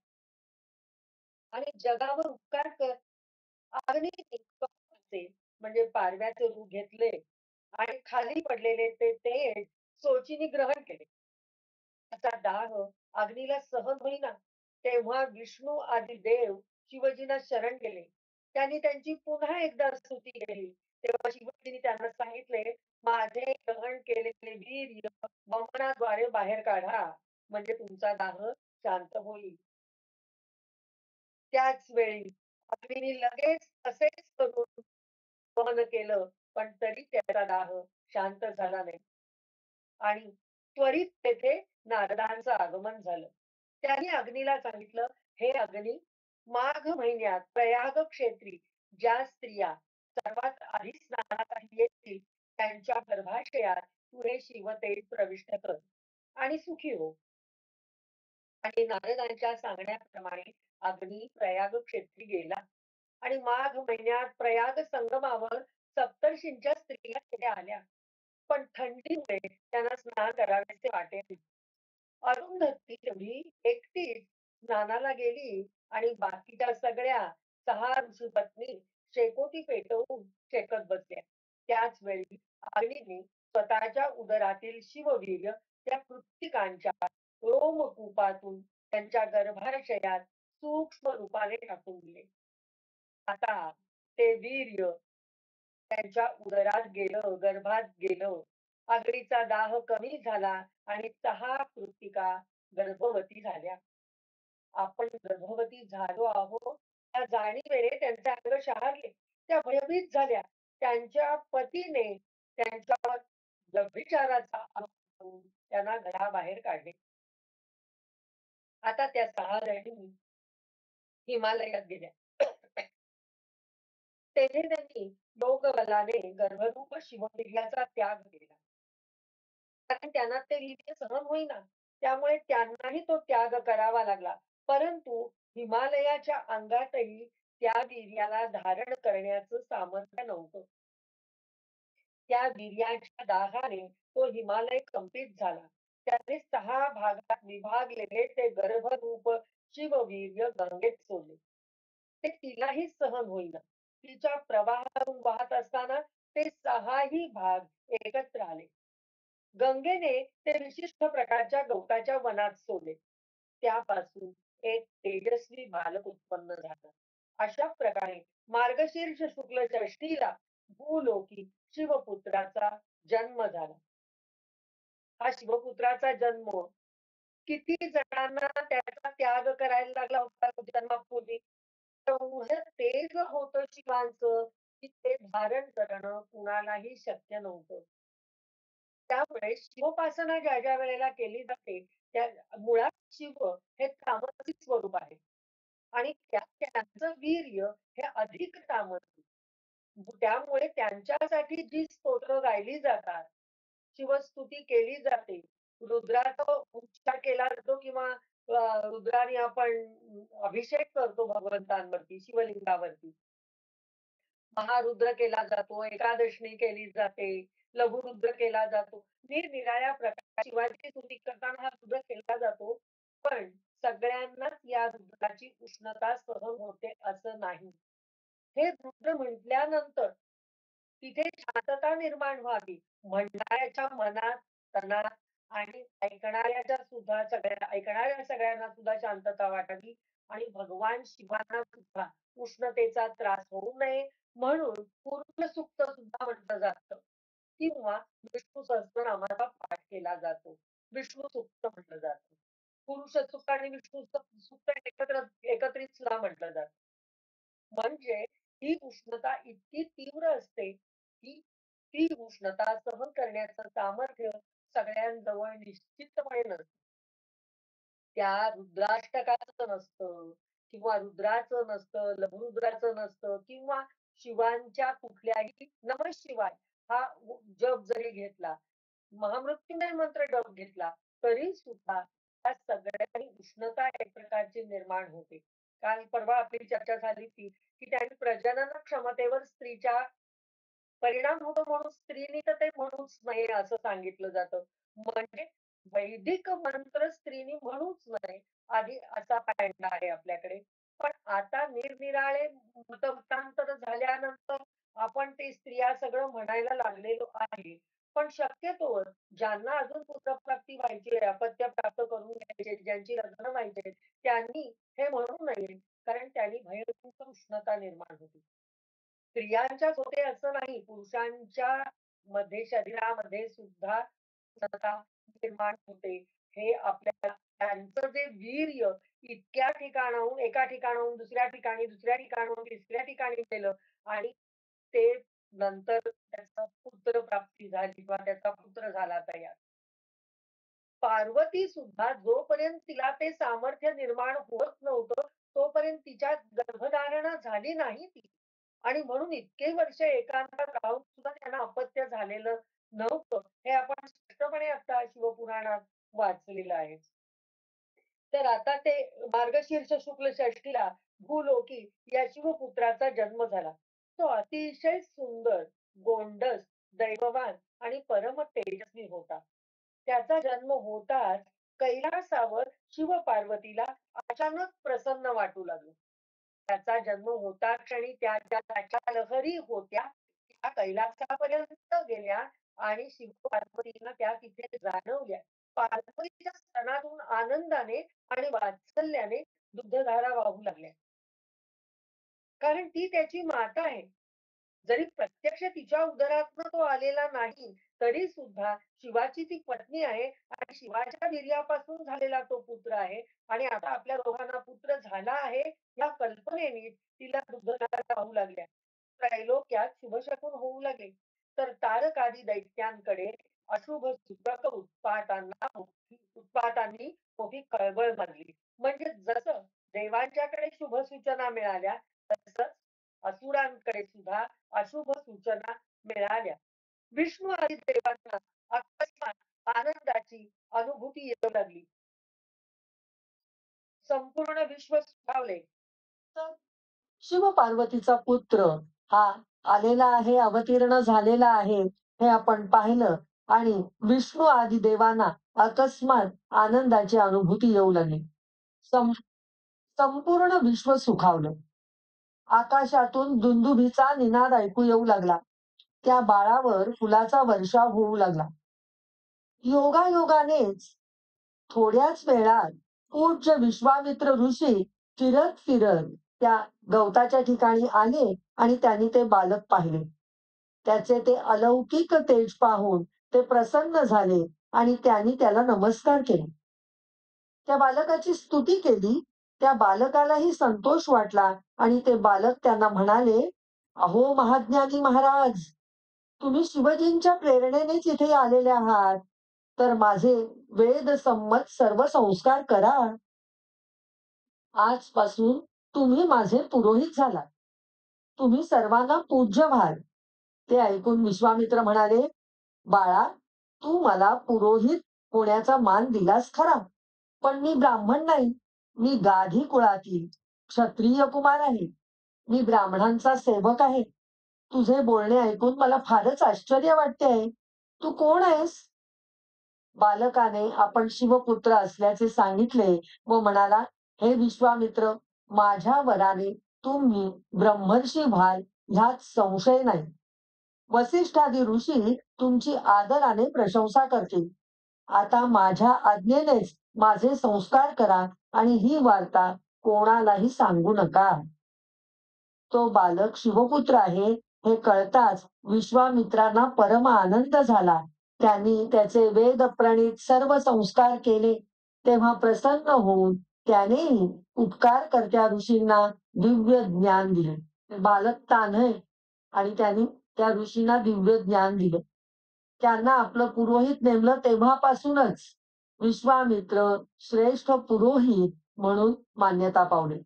आणि जगावर उपकार कर. अग्नी म्हणजे पाडव्याचे रूप घेतले आणि खाली पडलेले ते तेल सोचीने ग्रहण केले. त्याचा दाह अग्नीला सहन होईना. तेव्हा विष्णू आदी देव शिवजींना शरण गेले. त्यांनी त्यांची पुन्हा एकदा स्तुती केली. तेव्हा शिवजींनी त्यांना सांगितले, माझे ग्रहण केलेले वीर्य वमनाद्वारे बाहेर काढा, म्हणजे तुमचा दाह शांत होईल. त्याच वेळी अग्नीने लगेच तसेच करून वहन केलं, पण तरी त्याचा दाह शांत झाला नाही. आणि त्वरित तेथे नारदांचं आगमन झालं. त्यांनी अग्नीला सांगितलं, हे अग्नी, माघ महिन्यात प्रयाग क्षेत्री ज्या स्त्रिया सर्वात आधी स्नानासाठी येतील त्यांच्या गर्भाशयात तू हे शिवतेज प्रविष्ट कर आणि सुखी हो. आणि नारदांच्या सांगण्याप्रमाणे अग्नी प्रयाग क्षेत्री गेला आणि माघ महिन्यात प्रयाग संगमावर सप्तर्षींच्या स्त्रिया तिथे आल्या. पण थंडीमुळे त्यांना स्नान करावेसे वाटेल. अरुंधती तेवढी एकटीच स्नानाला गेली आणि बाकीच्या सगळ्या 6 ऋषीपत्नी शेकोटी पेटवून शेकत बसल्या. त्याच वेळी अग्नीने स्वतःच्या उदरातील शिववीर्य त्या कृत्तिकांच्या रोमकूपातून त्यांच्या गर्भाशयात सूक्ष्म रूपाने टाकून दिले. आता ते वीर्य त्यांच्या उदरात गेलं, गर्भात गेलं. अग्नीचा दाह कमी झाला आणि 6 कृत्तिका गर्भवती झाल्या. आपण गर्भवती झालो आहोत या जाणीवेने त्यांचे अंग शहारले. त्या भयभीत झाल्या. त्यांच्या पतीने त्यांच्यावर व्यभिचाराचा आरोप करून त्यांना घराबाहेर काढले. आता त्या 6 जणी हिमालयात गेल्या. तेथे त्यांनी योग बलाने गर्भरूप शिवलिंगाचा त्याग केला. कारण त्यांना ते वीर्य सहन होईना. त्यामुळे त्यांनाही तो त्याग करावा लागला. परंतु हिमालयाच्या अंगातही त्या वीर्याला धारण करण्याचं सामर्थ्य नव्हतं. त्या वीर्याच्या दाहाने तो हिमालय कंपित झाला. त्याने 6 भागात विभागलेले ते गर्भरूप शिववीर्य गंगेत सोडले. ते तिलाही सहन होईना. तिच्या प्रवाहातून वाहत असताना ते 6ही भाग एकत्र आले. गंगेने ते विशिष्ट प्रकारच्या गवताच्या वनात सोडले. त्यापासून एक तेजस्वी बालक उत्पन्न झाला. अशा प्रकारे मार्गशीर्ष शुक्ल षष्टीला भूलोकी शिवपुत्राचा जन्म झाला. हा शिवपुत्राचा जन्म किती जणांना त्याचा त्याग करायला लागला होता जन्मापूर्वी. एवढं तेज होतं शिवांचं की ते धारण करणं कुणालाही शक्य नव्हतं. त्यामुळे शिवोपासना ज्या ज्या वेळेला केली जाते त्या मुळात शिव हे तामसिक स्वरूप आहे आणि त्यांचं वीर्य हे अधिक तामसिक. त्यामुळे त्यांच्यासाठी जी स्तोत्र गायली जातात, शिवस्तुती केली जाते, रुद्राचा उच्चार केला जातो किंवा रुद्राने आपण अभिषेक करतो भगवंतांवरती, शिवलिंगावरती. महारुद्र केला जातो, एकादशनी केली जाते, लघुरुद्र केला जातो. निरनिराळ्या प्रकारे शिवाची स्तुती करताना हा रुद्र केला जातो. पण सगळ्यांनाच या रुद्राची उष्णता सहन होते असं नाही. हे रुद्र म्हटल्यानंतर तिथे शांतता निर्माण व्हावी. म्हणणाऱ्याच्या मनात, तनात आणि ऐकणाऱ्या सगळ्यांना सुद्धा शांतता वाटावी आणि भगवान शिवांना सुद्धा उष्णतेचा त्रास होऊ नये म्हणून पूर्ण सुक्त सुद्धा म्हटलं जातं किंवा विष्णू सहस्त्रनामाचा पाठ केला जातो. विष्णू सुक्त म्हटलं जातं. पुरुष सुक्त आणि विष्णू सुक्त एकत्रित सुद्धा म्हटलं जातं. म्हणजे ही उष्णता इतकी तीव्र असते की ती उष्णता सहन करण्याचं सामर्थ्य सगळ्यांजवळ निश्चितपणे नसतं. त्या रुद्राष्टकाचं नसतं किंवा रुद्राचं नसतं, लघुरुद्राचं नसतं किंवा शिवांच्या कुठल्याही नमः शिवाय हा जप जरी घेतला, महामृत्युंजय मंत्र जप घेतला, तरी सुद्धा त्या सगळ्यांनी उष्णता एक प्रकारची निर्माण होते. काल परवा आपली चर्चा झाली ती, की त्यांनी प्रजनन क्षमतेवर स्त्रीच्या परिणाम होतो म्हणून स्त्रीनी तर ते म्हणूच नये असं सांगितलं जातं. म्हणजे वैदिक मंत्र स्त्रीनी म्हणूच नये आधी असा पॅटर्न आहे आपल्याकडे. पण आता निरनिराळे मतमतांतर झाल्यानंतर आपण ते स्त्रिया सगळं म्हणायला लागलेलो आहे. पण शक्यतोवर ज्यांना अजून पुत्रप्राप्ती व्हायची आहे, अपत्य प्राप्त करून घ्यायचे, ज्यांची लग्न व्हायची आहेत, त्यांनी हे म्हणू नये. कारण त्यांनी भयंकर उष्णता निर्माण होते. स्त्रियांच्याच होते असं नाही, पुरुषांच्या मध्ये शरीरामध्ये सुद्धा उष्णता निर्माण होते. हे आपल्याला त्यांचं जे वीर्य इतक्या ठिकाणाहून एका ठिकाणाहून दुसऱ्या ठिकाणी, दुसऱ्या ठिकाणाहून तिसऱ्या ठिकाणी गेलं आणि ते नंतर त्याचा पुत्रप्राप्ती झाली किंवा त्याचा पुत्र झाला तयार. पार्वती सुद्धा जोपर्यंत तिला ते सामर्थ्य निर्माण होत नव्हतं, तोपर्यंत तिच्यात गर्भधारणा झाली नाही ती. आणि म्हणून इतके वर्ष एकांतात राहून सुद्धा त्यांना अपत्य झालेलं नव्हतं. हे आपण स्पष्टपणे आता शिवपुराणात वाचलेलं आहे. तर आता ते मार्गशीर्ष शुक्ल षष्टीला भूलोकी या शिवपुत्राचा जन्म झाला. तो अतिशय सुंदर, गोंडस, दैववान आणि परम तेजस्वी होता. त्याचा जन्म होताच कैलासावर शिव-पार्वतीला अचानक प्रसन्न वाटू लागलं. त्याचा जन्म होता क्षणी त्या ज्या त्याच्या लहरी होत्या, त्या कैलासापर्यंत गेल्या आणि शिव-पार्वतीला त्या तिथे जाणवल्या. पार्वतीच्या स्तनातून आनंदाने आणि वात्सल्याने दुग्धधारा वाहू लागल्या. कारण ती त्याची माता आहे. जरी प्रत्यक्ष तिच्या उदरातनं तो आलेला नाही, तरी सुद्धा शिवाची ती पत्नी आहे आणि शिवाच्या वीर्यापासून झालेला तो पुत्र आहे आणि आता आपल्या दोघांना पुत्र झाला आहे, या कल्पनेने तिला दुग्धधारा वाहू लागल्या. त्रैलोक्यात शुभशकुन होऊ लागले. तर तारकादी दैत्यांकडे अशुभ सूचक उत्पातांनी मोठी कळवळ माजली. म्हणजे जसं देवांच्याकडे शुभ सूचना मिळाल्या, तसंच असुरांकडे सुद्धा अशुभ सूचना मिळाल्या. विष्णू आदी देवांना अकस्मात आनंदाची अनुभूती येऊ लागली. संपूर्ण विश्व सुखावले. तर शिव-पार्वतीचा पुत्र हा आलेला आहे, अवतीर्ण झालेला आहे, हे आपण पाहिलं आणि विष्णू आदी देवांना अकस्मात आनंदाची अनुभूती येऊ लागली. सं संपूर्ण विश्व सुखावलं. आकाशातून दुंदुभीचा निनाद ऐकू येऊ लागला. त्या बाळावर फुलाचा वर्षाव होऊ लागला. योगायोगानेच थोड्याच वेळात पूज्य विश्वामित्र ऋषी फिरत फिरत त्या गवताच्या ठिकाणी आले आणि त्यांनी ते बालक पाहिले. त्याचे ते अलौकिक तेज पाहून ते प्रसन्न झाले आणि त्यांनी त्याला नमस्कार केले. त्या बालकाची स्तुती केली. त्या बालकालाही संतोष वाटला आणि ते बालक त्यांना म्हणाले, "अहो महाज्ञानी महाराज, तुम्ही शिवजींच्या प्रेरणेनेच इथे आलेले आहात. तर माझे वेदसंमत सर्व संस्कार करा. आजपासून तुम्ही माझे पुरोहित झालात. तुम्ही सर्वांना पूज्य व्हाल." ते ऐकून विश्वामित्र म्हणाले, "बाळा, तू मला पुरोहित होण्याचा मान दिलास खरा, पण मी ब्राह्मण नाही. मी गाधी कुळातील क्षत्रिय कुमार आहे. मी ब्राह्मणांचा सेवक आहे. तुझे बोलणे ऐकून मला फारच आश्चर्य वाटते आहे. तू कोण आहेस?" बालकाने आपण शिवपुत्र असल्याचे सांगितले व म्हणाला, "हे विश्वामित्र, माझ्या वराने तुम्ही ब्रह्मर्षी व्हाल ह्यात संशय नाही. वसिष्ठादी ऋषी तुमची आदराने प्रशंसा करतील. आता माझ्या आज्ञेनेच माझे संस्कार करा आणि ही वार्ता कोणालाही सांगू नका." तो बालक शिवपुत्र आहे हे कळताच विश्वामित्रांना परम आनंद झाला. त्यांनी त्याचे वेदप्रणीत सर्व संस्कार केले. तेव्हा प्रसन्न होऊन त्यानेही उपकारकर्त्या ऋषींना दिव्य ज्ञान दिले. बालक तान्हय आणि त्यांनी त्या ऋषींना दिव्य ज्ञान दिलं. त्यांना आपलं पुरोहित नेमलं तेव्हापासूनच विश्वामित्र श्रेष्ठ पुरोहित म्हणून मान्यता पावले.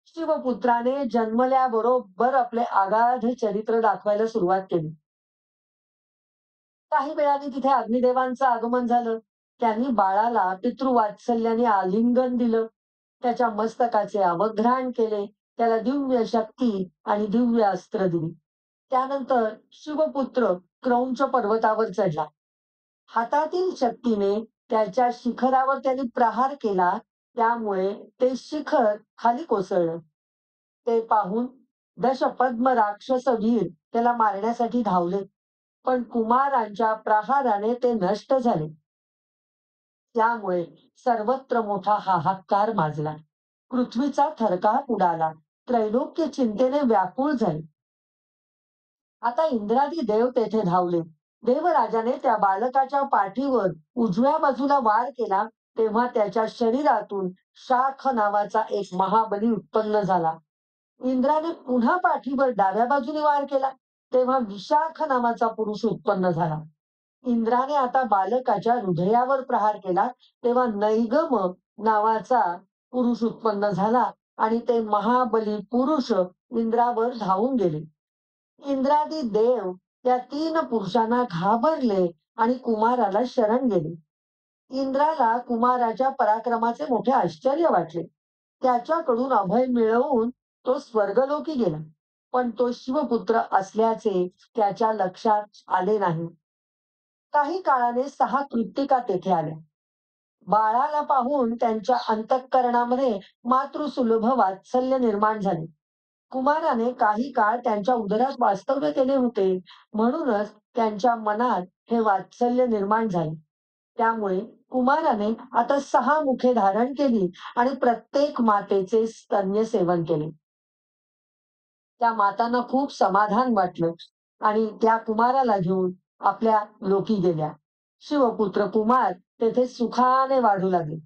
शिवपुत्राने जन्मल्याबरोबर आपले आगाध चरित्र दाखवायला सुरुवात केली. काही वेळाने तिथे अग्निदेवांचं आगमन झालं. त्यांनी बाळाला पितृवात्सल्याने आलिंगन दिलं. त्याच्या मस्तकाचे अवघ्राण केले, त्याला दिव्य शक्ती आणि दिव्य अस्त्र दिली. त्यानंतर शिवपुत्र क्रौंच पर्वतावर चढला. हातातील शक्तीने त्याच्या शिखरावर त्यांनी प्रहार केला, त्यामुळे ते शिखर खाली कोसळलं. ते पाहून दशपद्म राक्षस वीर त्याला मारण्यासाठी धावले, पण कुमारांच्या प्रहाराने ते नष्ट झाले. त्यामुळे सर्वत्र मोठा हाहाकार माजला. पृथ्वीचा थरकाप उडाला. त्रैलोक्य चिंतेने व्याकुळ झाले. आता इंद्रादी देव तेथे धावले. देवराजाने त्या बालकाच्या पाठीवर उजव्या बाजूला वार केला, तेव्हा त्याच्या शरीरातून शाख नावाचा एक महाबली उत्पन्न झाला. इंद्राने पुन्हा पाठीवर डाव्या बाजूने वार केला, तेव्हा विशाख नावाचा पुरुष उत्पन्न झाला. इंद्राने आता बालकाच्या हृदयावर प्रहार केला, तेव्हा नैगम नावाचा पुरुष उत्पन्न झाला आणि ते महाबली पुरुष इंद्रावर धावून गेले. इंद्रादी देव त्या 3 पुरुषांना घाबरले आणि कुमाराला शरण गेले. इंद्राला कुमाराच्या पराक्रमाचे मोठे आश्चर्य वाटले. त्याच्याकडून अभय मिळवून तो स्वर्गलोकी गेला, पण तो शिवपुत्र असल्याचे त्याच्या लक्षात आले नाही. काही काळाने 6 कृत्तिका तेथे आल्या. बाळाला पाहून त्यांच्या अंतःकरणामध्ये मातृसुलभ वात्सल्य निर्माण झाले. कुमाराने काही काळ त्यांच्या उदरात वास्तव्य केले होते, म्हणूनच त्यांच्या मनात हे वात्सल्य निर्माण झाले. त्यामुळे कुमाराने आता 6 मुखे धारण केली आणि प्रत्येक मातेचे स्तन्य सेवन केले. त्या मातांना खूप समाधान वाटलं आणि त्या कुमाराला घेऊन आपल्या लोकी गेल्या. शिवपुत्र कुमार तेथे सुखाने वाढू लागले.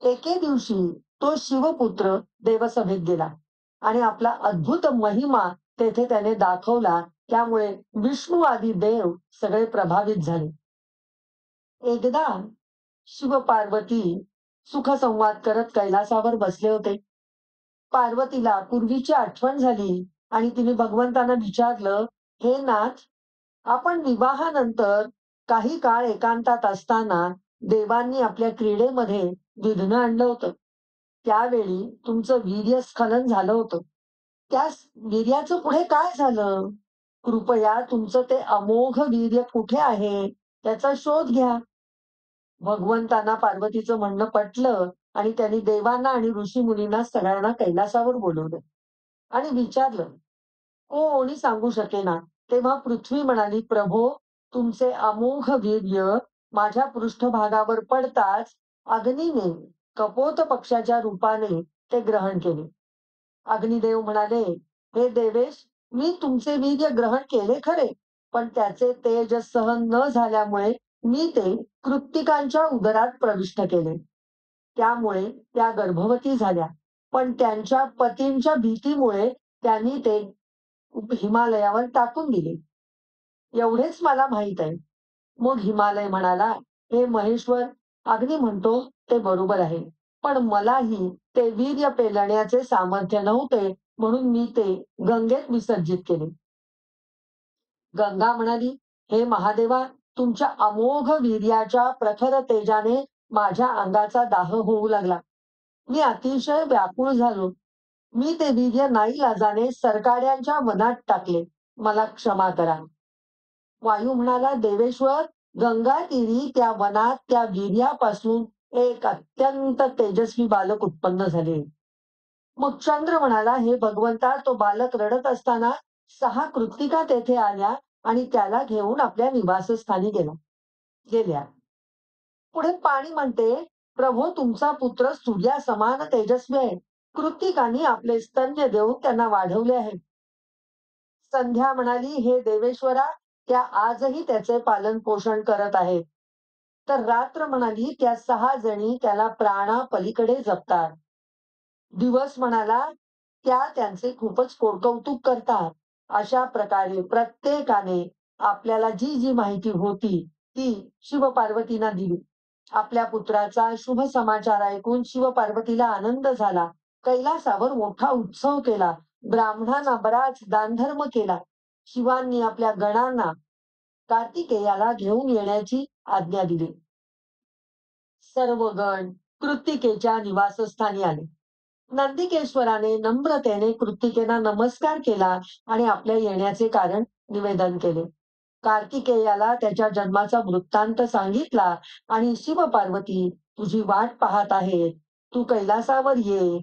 एके दिवशी तो शिवपुत्र देवसभेत गेला आणि आपला अद्भुत महिमा तेथे त्याने दाखवला, त्यामुळे विष्णू आदी देव सगळे प्रभावित झाले. एकदा शिव पार्वती सुखसंवाद करत कैलासावर बसले होते. पार्वतीला पूर्वीची आठवण झाली आणि तिने भगवंतांना विचारलं, हे नाथ, आपण विवाहानंतर काही काळ एकांतात असताना देवांनी आपल्या क्रीडेमध्ये विघ्न आणलं होतं. त्यावेळी तुमचं वीर्यस्खलन झालं होतं. त्या वीर्याचं पुढे काय झालं? कृपया तुमचं ते अमोघ वीर्य कुठे आहे त्याचा शोध घ्या. भगवंतांना पार्वतीचं म्हणणं पटलं आणि त्यांनी देवांना आणि ऋषी मुनींना सगळ्यांना कैलासावर बोलवलं आणि विचारलं, कोणी सांगू शकेना. तेव्हा पृथ्वी म्हणाली, प्रभो, तुमचे अमोघ वीर्य माझ्या पृष्ठभागावर पडताच अग्नीने कपोत पक्षाच्या रूपाने ते ग्रहण केले. अग्निदेव म्हणाले, हे देवेश, मी तुमचे वीर्य ग्रहण केले खरे, पण त्याचे तेज सहन न झाल्यामुळे मी ते कृत्तिकांच्या उदरात प्रविष्ट केले. त्यामुळे त्या गर्भवती झाल्या, पण त्यांच्या पतींच्या भीतीमुळे त्यांनी ते हिमालयावर टाकून दिले. एवढेच मला माहित आहे. मग हिमालय म्हणाला, हे महेश्वर, अग्नी म्हणतो ते बरोबर आहे, पण मलाही ते वीर्य पेलण्याचे सामर्थ्य नव्हते, म्हणून मी ते गंगेत विसर्जित केले. गंगा म्हणाली, हे महादेवा, तुमच्या अमोघ वीर्याच्या प्रखर तेजाने माझ्या अंगाचा दाह होऊ लागला. मी अतिशय व्याकुळ झालो. मी ते वीर्य नाईलाजाने सरकाड्यांच्या वनात टाकले. मला क्षमा करा. वायू म्हणाला, देवेश्वर, गंगा तीरी त्या वनात त्या वीर्यापासून एक अत्यंत तेजस्वी बालक उत्पन्न झाले. मग चंद्र म्हणाला, हे भगवंता, तो बालक रडत असताना 6 कृत्तिका तेथे आल्या आणि त्याला घेऊन आपल्या निवासस्थानी गेल्या. पुढे पाणी म्हणते, प्रभो, तुमचा पुत्र सूर्यासमान तेजस्वी आहे. कृत्तिकांनी आपले स्तन्य देऊन त्यांना वाढवले आहे. संध्या म्हणाली, हे देवेश्वरा, त्या आजही त्याचे पालन पोषण करत आहेत. तर रात्र म्हणाली, त्या 6 जणी त्याला प्राणापलीकडे जपतात. दिवस म्हणाला, त्या त्यांचे खूपच कौतुक करतात. अशा प्रकारे प्रत्येकाने आपल्याला जी जी माहिती होती ती शिवपार्वतींना दिली. आपल्या पुत्राचा शुभ समाचार ऐकून शिवपार्वतीला आनंद झाला. कैलासावर मोठा उत्सव केला. ब्राह्मणांना बराच दानधर्म केला. शिवांनी आपल्या गणांना कार्तिकेयाला घेऊन येण्याची आज्ञा दिली. सर्व गण कृत्तिकेच्या निवासस्थानी आले. नंदिकेश्वराने नम्रतेने कृत्तिकेला नमस्कार केला आणि आपल्या येण्याचे कारण निवेदन केले. कार्तिकेयाला त्याच्या जन्माचा वृत्तांत सांगितला आणि शिव पार्वती तुझी वाट पाहत आहेत, तू कैलासावर ये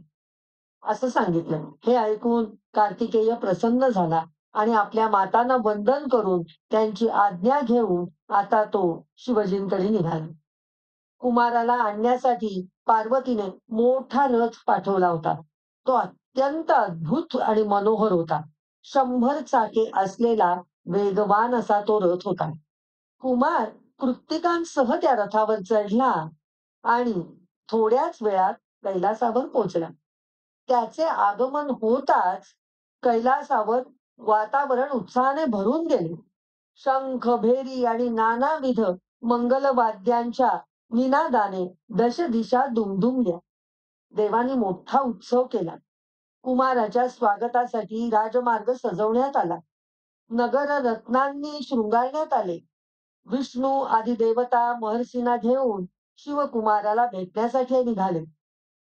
असं सांगितलं. हे ऐकून कार्तिकेय प्रसन्न झाला आणि आपल्या मातांना वंदन करून त्यांची आज्ञा घेऊन आता तो शिवजींकडे निघाला. कुमाराला आणण्यासाठी पार्वतीने मोठा रथ पाठवला होता. तो अत्यंत अद्भुत आणि मनोहर होता. 100 चाके असलेला वेगवान असा तो रथ होता. कुमार कृत्तिकांसह त्या रथावर चढला आणि थोड्याच वेळात कैलासावर पोचला. त्याचे आगमन होताच कैलासावर वातावरण उत्साहाने भरून गेले. शंख, भेरी आणि नानाविध मंगलवाद्यांच्या निनादाने दशदिशा दुमदुमल्या. देवांनी मोठा उत्सव केला. कुमाराच्या स्वागतासाठी राजमार्ग सजवण्यात आला. नगर रत्नांनी शृंगारण्यात आले. विष्णू आदी देवता महर्षींना घेऊन शिवकुमाराला भेटण्यासाठी निघाले.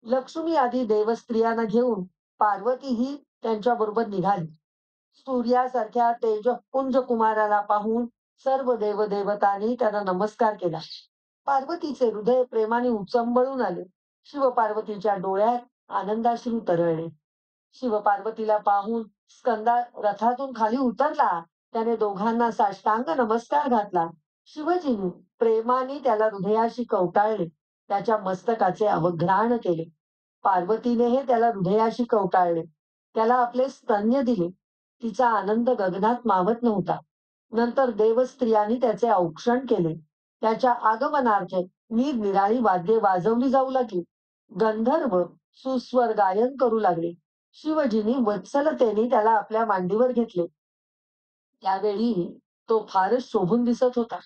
लक्ष्मी आदी देवस्त्रियांना घेऊन पार्वतीही त्यांच्याबरोबर निघाली. सूर्यासारख्या तेजपुंज कुमाराला पाहून सर्व देवदेवतांनी त्यांना नमस्कार केला. पार्वतीचे हृदय प्रेमाने उचंबळून आले. शिवपार्वतीच्या डोळ्यात आनंदाश्रू तरळले. शिवपार्वतीला पाहून स्कंदा रथातून खाली उतरला. त्याने दोघांना साष्टांग नमस्कार घातला. शिवजींनी प्रेमाने त्याला हृदयाशी कवटाळले. त्याच्या मस्तकाचे अवघ्राण केले. पार्वतीनेही त्याला हृदयाशी कवटाळले. त्याला आपले स्तन्य दिले. तिचा आनंद गगनात मावत नव्हता. नंतर देवस्त्रियांनी त्याचे औक्षण केले. त्याच्या आगमनार्थ निरनिराळी वाद्ये वाजवली जाऊ लागली. गंधर्व सुस्वर गायन करू लागले. शिवजींनी वत्सलतेने त्याला आपल्या मांडीवर घेतले. त्यावेळी तो फारच शोभून दिसत होता.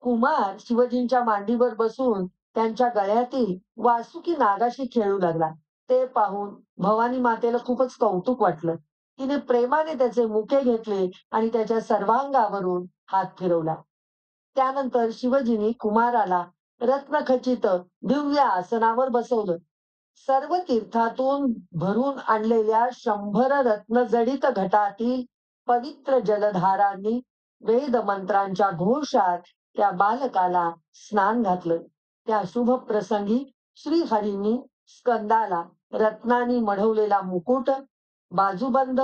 कुमार शिवजींच्या मांडीवर बसून त्यांच्या गळ्यातील वासुकी नागाशी खेळू लागला. ते पाहून भवानी मातेला खूपच कौतुक वाटलं. तिने प्रेमाने त्याचे मुके घेतले आणि त्याच्या सर्वांगावरून हात फिरवला. त्यानंतर शिवजींनी कुमाराला रत्नखचित दिव्य आसनावर बसवलं. सर्व तीर्थातून भरून आणलेल्या 100 रत्नजडित घटातील पवित्र जलधारांनी वेद मंत्रांच्या घोषात त्या बालकाला स्नान घातलं. त्या शुभ प्रसंगी श्रीहरींनी स्कंदाला रत्नांनी मढवलेला मुकुट, बाजूबंद,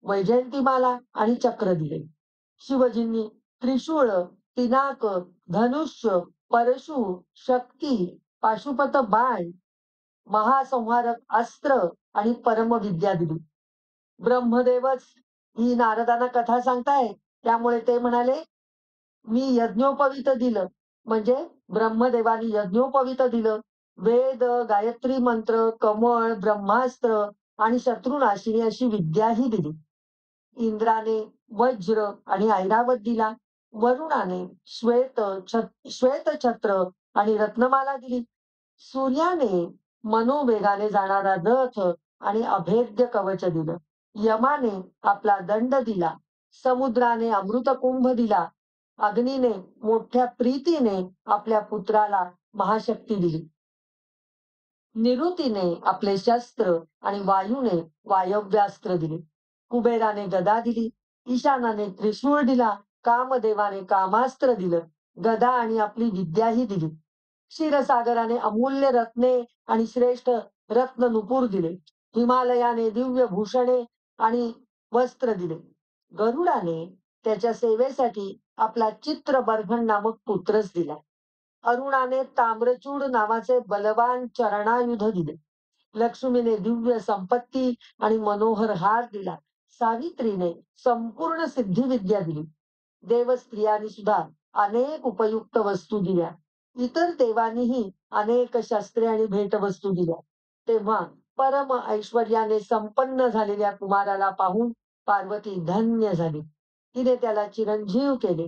वैजयंतीमाला आणि चक्र दिले. शिवजींनी त्रिशूळ, पिनाक, धनुष्य, परशु, शक्ती, पाशुपत बाण, महासंहारक अस्त्र आणि परमविद्या दिली. ब्रह्मदेवच ही नारदांना कथा सांगताय, त्यामुळे ते म्हणाले मी यज्ञोपवीत दिलं. म्हणजे ब्रह्मदेवानी यज्ञोपवीत दिलं. वेद, गायत्री मंत्र, कमळ, ब्रह्मास्त्र आणि शत्रुनाशिनी अशी विद्याही दिली. इंद्राने वज्र आणि ऐरावत दिला. वरुणाने श्वेत छत्र आणि रत्नमाला दिली. सूर्याने मनोवेगाने जाणारा रथ आणि अभेद्य कवच दिलं. यमाने आपला दंड दिला. समुद्राने अमृतकुंभ दिला. अग्नीने मोठ्या प्रीतीने आपल्या पुत्राला महाशक्ती दिली. निऋतीने आपले शस्त्र आणि वायूने वायव्यास्त्र दिले. कुबेराने गदा दिली. ईशानाने त्रिशूळ दिला. कामदेवाने कामास्त्र दिलं. गदा आणि आपली विद्याही दिली. क्षीरसागराने अमूल्य रत्ने आणि श्रेष्ठ रत्न नुपूर दिले. हिमालयाने दिव्य भूषणे आणि वस्त्र दिले. गरुडाने त्याच्या सेवेसाठी आपला चित्रबर्हण नामक पुत्रच दिला. अरुणाने ताम्रचूड नावाचे बलवान चरणायुध दिले. लक्ष्मीने दिव्य संपत्ती आणि मनोहर हार दिला. सावित्रीने संपूर्ण सिद्धिविद्या दिली. देवस्त्रियांनी सुद्धा अनेक उपयुक्त वस्तू दिल्या. इतर देवांनीही अनेक शस्त्रे आणि भेटवस्तू दिल्या. तेव्हा परम ऐश्वर्याने संपन्न झालेल्या कुमाराला पाहून पार्वती धन्य झाली. तिने त्याला चिरंजीव केले.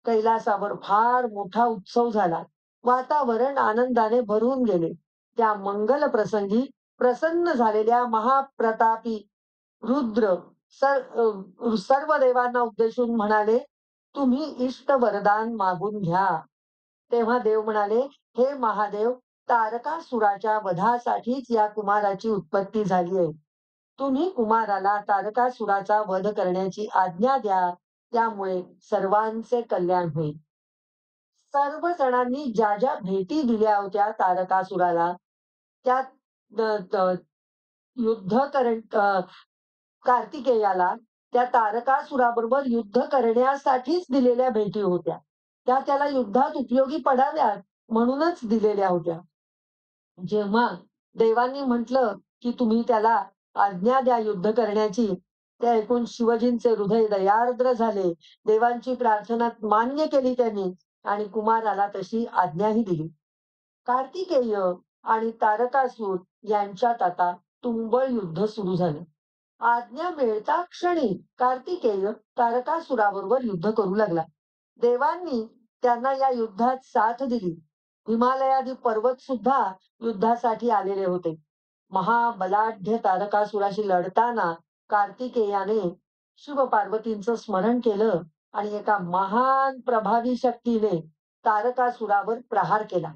कैलासावर फार मोठा उत्सव झाला. वातावरण आनंदाने भरून गेले. त्या मंगल प्रसंगी प्रसन्न झालेल्या महाप्रतापी रुद्र सर्व देवांना उद्देशून म्हणाले, तुम्ही इष्ट वरदान मागून घ्या. तेव्हा देव म्हणाले, हे महादेव, तारकासुराच्या वधासाठीच या कुमाराची उत्पत्ती झाली आहे. तुम्ही कुमाराला तारकासुराचा वध करण्याची आज्ञा द्या, त्यामुळे सर्वांचे कल्याण होईल. सर्व जणांनी ज्या ज्या भेटी दिल्या होत्या तारकासुराला, त्या युद्ध कार्तिकेयाला त्या तारकासुराबरोबर युद्ध करण्यासाठीच दिलेल्या भेटी होत्या. त्या त्याला युद्धात उपयोगी पडाव्यात म्हणूनच दिलेल्या होत्या. जेव्हा देवांनी म्हटलं, की तुम्ही त्याला आज्ञा द्या युद्ध करण्याची, ते ऐकून शिवजींचे हृदय दयार्द्र झाले. देवांची प्रार्थना मान्य केली त्यांनी आणि कुमाराला तशी आज्ञाही दिली. कार्तिकेय आणि तारकासूर यांच्यात आता तुंबळ युद्ध सुरू झालं. आज्ञा मिळता क्षणी कार्तिकेय तारकासुराबरोबर युद्ध करू लागला. देवांनी त्यांना या युद्धात साथ दिली. हिमालयादी पर्वत सुद्धा युद्धासाठी आलेले होते. महाबलाढ्य तारकासुराशी लढताना कार्तिकेयाने शिवपार्वतींचं स्मरण केलं आणि एका महान प्रभावी शक्तीने तारकासुरावर प्रहार केला.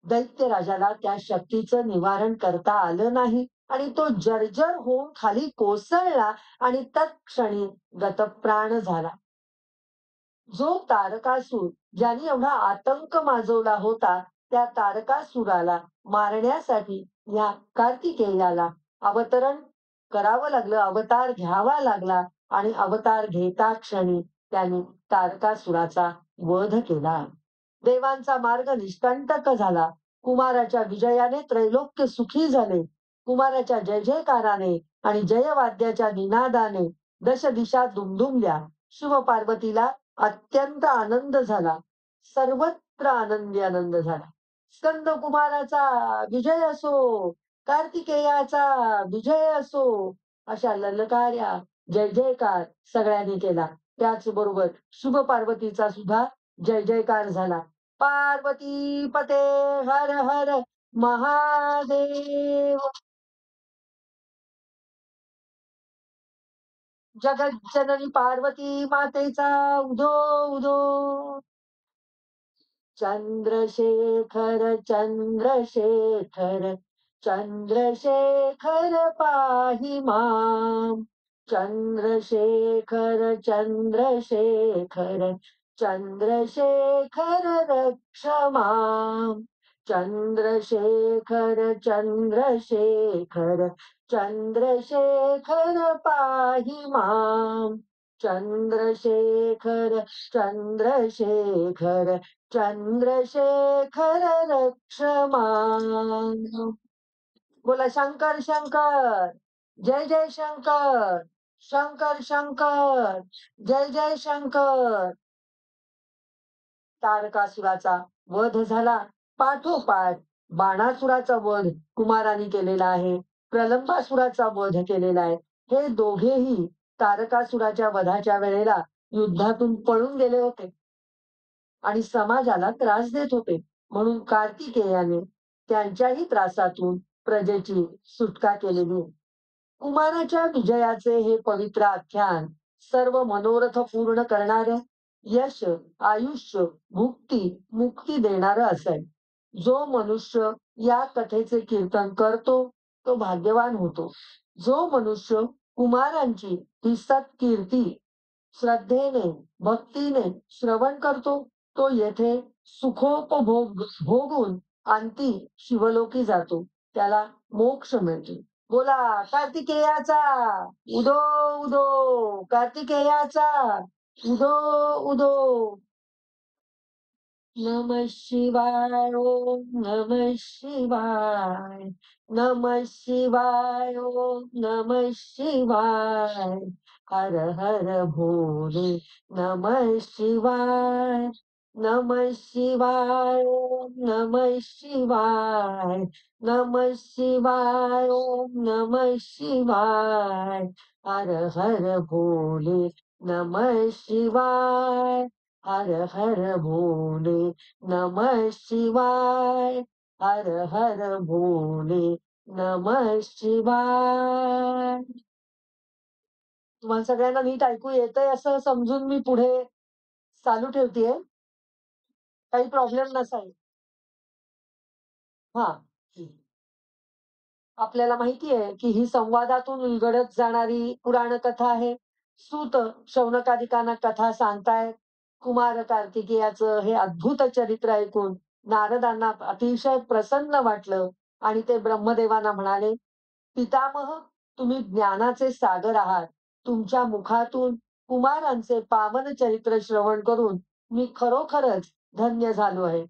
दैत्यराजाला त्या शक्तीचं निवारण करता आलं नाही आणि तो जर्जर होऊन खाली कोसळला आणि तत्क्षणी गतप्राण झाला. जो तारकासूर ज्याने एवढा आतंक माजवला होता, त्या तारकासुराला मारण्यासाठी या कार्तिकेयाला अवतरण करावं लागलं, अवतार घ्यावा लागला आणि अवतार घेता क्षणी त्यांनी तारकासुराचा वध केला. देवांचा मार्ग निष्कंटक झाला. कुमाराच्या विजयाने त्रैलोक्य सुखी झाले. कुमाराच्या जय जयकाराने आणि जयवाद्याच्या निनादाने दश दिशा दुमदुमल्या. शिवपार्वतीला अत्यंत आनंद झाला. सर्वत्र आनंदी आनंद झाला. स्कंद कुमाराचा विजय असो, कार्तिकेयाचा विजय असो, अशा ललकार्या जय जयकार सगळ्यांनी केला. त्याचबरोबर शिवपार्वतीचा सुद्धा जय जयकार झाला. पार्वती पते हर हर महादेव. जगज्जननी पार्वती मातेचा उदो उदो. चंद्रशेखर चंद्रशेखर चंद्रशेखर पाहि मां. चंद्रशेखर चंद्रशेखर चंद्रशेखर रक्ष मां. चंद्रशेखर चंद्रशेखर चंद्रशेखर पाहि मां. चंद्रशेखर चंद्रशेखर चंद्रशेखर रक्ष मां. बोला शंकर शंकर, जय जय शंकर. शंकर शंकर, जय जय शंकर. तारकासुराचा वध झाला. पाठोपाठ बाणासुराचा वध कुमाराने केलेला आहे. प्रलंबासुराचा वध केलेला आहे. हे दोघेही तारकासुराच्या वधाच्या वेळेला युद्धातून पळून गेले होते आणि समाजाला त्रास देत होते. म्हणून कार्तिकेयाने त्यांच्याही त्रासातून प्रजेची सुटका केलेली. कुमाराच्या विजयाचे हे पवित्र आख्यान सर्व मनोरथ पूर्ण करणारं, यश, आयुष्य, भुक्ती, मुक्ती देणारं असेल. जो मनुष्य या कथेचे कीर्तन करतो तो भाग्यवान होतो. जो मनुष्य कुमारांची ही सत्कीर्ती श्रद्धेने, भक्तीने श्रवण करतो तो येथे सुखोपभोग भोगून अंती शिवलोकी जातो. त्याला मोक्ष मिळतो. बोला कार्तिकेयाचा उदो उदो. कार्तिकेयाचा उदो उदो. नमः शिवाय ओम नमः शिवाय. नमः शिवाय ओम नमः शिवाय. हर हर भोले नमः शिवाय. नमः शिवाय ओम नमः शिवाय. नमः शिवाय ओम नमः शिवाय. हर हर भोले नमः शिवाय. हर हर भोले नमः शिवाय. हर हर भोले नमः शिवाय. तुम्हाला सगळ्यांना नीट ऐकू येतंय असं समजून मी पुढे चालू ठेवतेय. काही प्रॉब्लेम नसावी. हा आपल्याला माहिती आहे की ही संवादातून उलगडत जाणारी पुराण कथा आहे. सूत शौनकादिकांना कथा सांगतायत. कुमार कार्तिकेयाचं हे अद्भुत चरित्र ऐकून नारदांना अतिशय प्रसन्न वाटलं आणि ते ब्रह्मदेवांना म्हणाले, पितामह, तुम्ही ज्ञानाचे सागर आहात. तुमच्या मुखातून कुमारांचे पावन चरित्र श्रवण करून मी खरोखरच धन्य झालो आहे.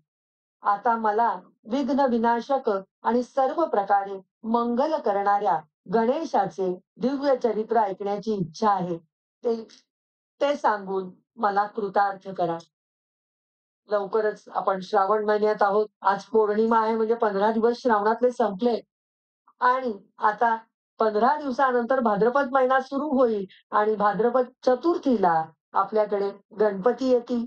आता मला विघ्न विनाशक आणि सर्व प्रकारे मंगल करणाऱ्या गणेशाचे दिव्य चरित्र ऐकण्याची इच्छा आहे. ते ते सांगून मला कृतार्थ करा. लवकरच आपण श्रावण महिन्यात आहोत. आज पौर्णिमा आहे म्हणजे 15 दिवस श्रावणातले संपले आणि आता 15 दिवसानंतर भाद्रपद महिना सुरू होईल आणि भाद्रपद चतुर्थीला आपल्याकडे गणपती येतील.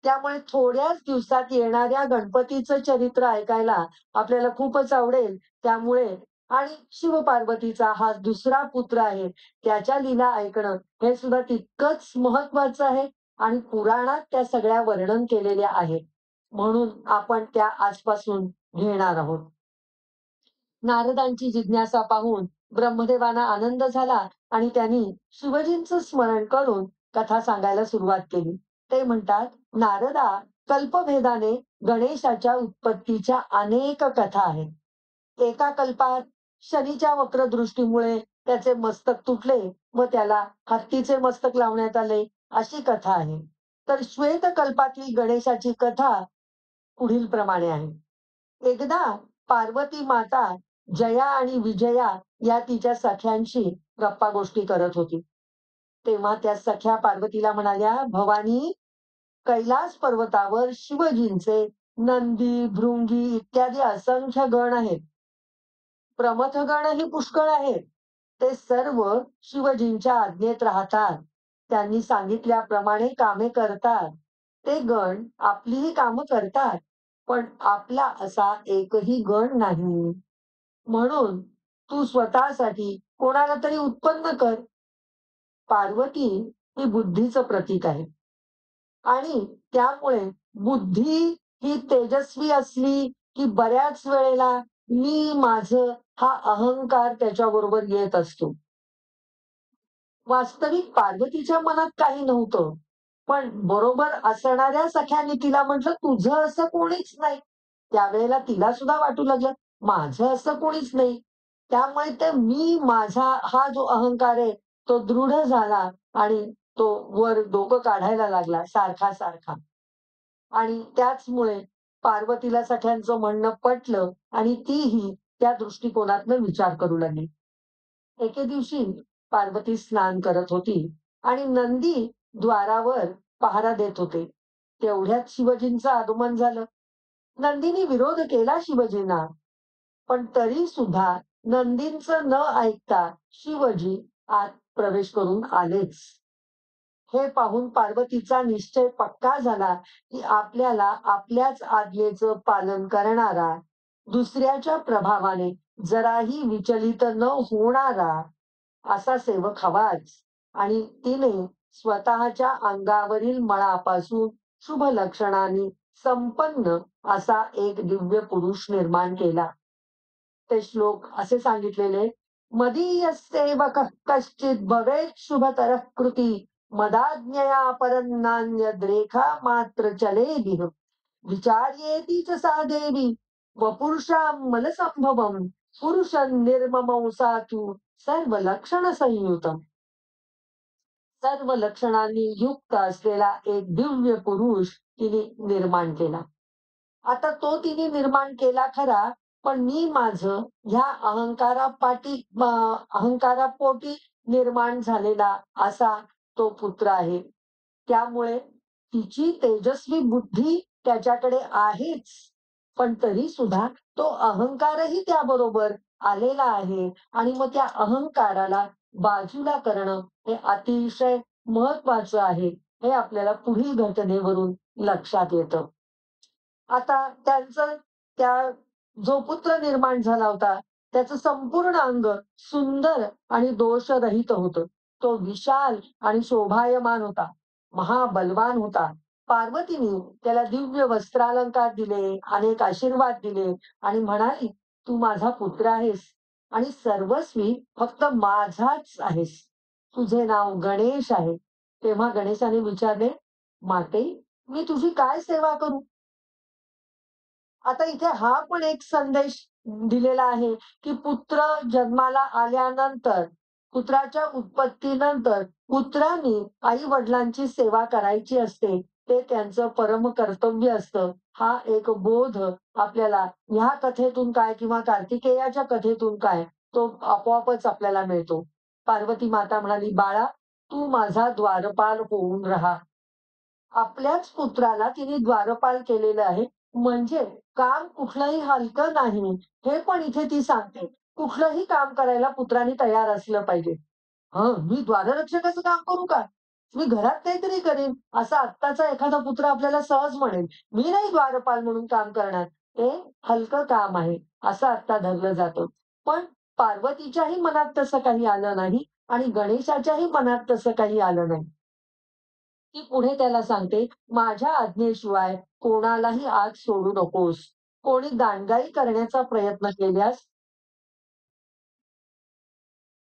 त्यामुळे थोड्याच दिवसात येणाऱ्या गणपतीचं चरित्र ऐकायला आपल्याला खूपच आवडेल. त्यामुळे आणि शिवपार्वतीचा हा दुसरा पुत्र आहे, त्याच्या लीला ऐकणं हे सुद्धा तितकंच महत्वाचं आहे आणि पुराणात त्या सगळ्या वर्णन केलेल्या आहेत. म्हणून आपण त्या आजपासून घेणार आहोत. नारदांची जिज्ञासा पाहून ब्रह्मदेवांना आनंद झाला आणि त्यांनी शिवजींचं स्मरण करून कथा सांगायला सुरुवात केली. ते म्हणतात, नारदा, कल्पभेदाने गणेशाच्या उत्पत्तीच्या अनेक कथा आहेत. एका कल्पात शनीच्या वक्रदृष्टीमुळे त्याचे मस्तक तुटले व त्याला हत्तीचे मस्तक लावण्यात आले, अशी कथा आहे. तर श्वेत कल्पातली गणेशाची कथा पुढील प्रमाणे आहे. एकदा पार्वती माता जया आणि विजया या तिच्या सख्यांशी गप्पा गोष्टी करत होती. तेव्हा त्या सख्या पार्वतीला म्हणाल्या, भवानी, कैलास पर्वतावर शिवजींचे नंदी, भृंगी इत्यादी असंख्य गण आहेत. प्रमथगणही पुष्कळ आहेत. ते सर्व शिवजींच्या आज्ञेत राहतात. त्यांनी सांगितल्याप्रमाणे कामे करतात. ते गण आपलीही कामं करतात, पण आपला असा एकही गण नाही. म्हणून तू स्वतःसाठी कोणाला तरी उत्पन्न कर. पार्वती ही बुद्धीचं प्रतीक आहे आणि त्यामुळे बुद्धी ही तेजस्वी असली की बऱ्याच वेळेला मी माझं हा अहंकार त्याच्याबरोबर येत असतो. वास्तविक पार्वतीच्या मनात काही नव्हतं, पण बरोबर असणाऱ्या सख्याने तिला म्हटलं, तुझं असं कोणीच नाही. त्यावेळेला तिला सुद्धा वाटू लागलं, माझं असं कोणीच नाही. त्यामुळे ते मी माझा हा जो अहंकार आहे तो दृढ झाला आणि तो वर डोकं काढायला लागला सारखा सारखा. आणि त्याचमुळे पार्वतीला सख्यांचं म्हणणं पटलं आणि तीही त्या दृष्टिकोनातनं विचार करू लागली. एके दिवशी पार्वती स्नान करत होती आणि नंदी द्वारावर पहारा देत होते. तेवढ्यात शिवजींचं आगमन झालं. नंदीने विरोध केला शिवजींना, पण तरी सुद्धा नंदींचं न ऐकता शिवजी आत प्रवेश करून आलेच. हे पाहून पार्वतीचा निश्चय पक्का झाला की आपल्याला आपल्याच आज्ञेचं पालन करणारा, दुसऱ्याच्या प्रभावाने जराही विचलित न होणारा असा सेवक हवाच. आणि तिने स्वतःच्या अंगावरील मळापासून शुभ लक्षणांनी संपन्न असा एक दिव्य पुरुष निर्माण केला. ते श्लोक असे सांगितलेले, मदीय सेवक कश्चित भवेत् शुभतरः कृती मदाज्ञया परन्नान्यद्रेखा मात्र चलेदिह विचार्येति च सा देवी वपुरुषां मलसंभवम् पुरुषं निर्ममंसातु सर्व लक्षण संयुतम. सर्व लक्षणांनी युक्त असलेला एक दिव्य पुरुष तिने निर्माण केला. आता तो तिने निर्माण केला खरा, पण मी माझं ह्या अहंकारापोटी निर्माण झालेला असा तो पुत्र आहे. त्यामुळे तिची तेजस्वी बुद्धी त्याच्याकडे आहेच, पण तरी सुद्धा तो अहंकारही त्याबरोबर आलेला आहे आणि मग त्या अहंकाराला बाजूला करणं हे अतिशय महत्वाचं आहे. हे आपल्याला पुढील घटनेवरून लक्षात येतं. आता त्या जो पुत्र निर्माण झाला होता त्याचं संपूर्ण अंग सुंदर आणि दोषरहित होतं. तो विशाल आणि शोभायमान होता, महाबलवान होता पार्वतीने त्याला दिव्य वस्त्रालंकार दिले, अनेक आशीर्वाद दिले आणि म्हणाली, "तू माझा पुत्र आहेस आणि सर्वस्वी फक्त माझाच आहेस. तुझे नाव गणेश आहे." तेव्हा गणेशाने विचारले, "माते, मी तुझी काय सेवा करू?" आता इथे हा पण एक संदेश दिलेला आहे, की पुत्र जन्माला आल्यानंतर, पुत्राच्या उत्पत्तीनंतर पुत्रांनी आई-वडिलांची सेवा करायची असते. ते त्यांचं परम कर्तव्य असतं. हा एक बोध आपल्याला ह्या कथेतून काय किंवा कार्तिकेयाच्या कथेतून काय, तो आपोआपच आपल्याला मिळतो. पार्वती माता म्हणाली, "बाळा, तू माझा द्वारपाल होऊन राहा." आपल्याच पुत्राला तिने द्वारपाल केलेलं आहे. म्हणजे काम कुठलंही हलकं नाही, हे पण इथे ती सांगते. कुठलंही काम करायला पुत्राने तयार असलं पाहिजे. "हं, मी द्वाररक्षकाचं काम करू का? मी घरात काहीतरी करेन." असा आत्ताचा एखादा पुत्र आपल्याला सहज म्हणेल, "मी नाही द्वारपाल म्हणून काम करणार." ते हलकं काम आहे, असं आत्ता धरलं जातं. पण पार्वतीच्याही मनात तसं काही आलं नाही आणि गणेशाच्याही मनात तसं काही आलं नाही. ती पुढे त्याला सांगते, "माझ्या आज्ञेशिवाय कोणालाही आत सोडू नकोस. कोणी दांडगाई करण्याचा प्रयत्न केल्यास."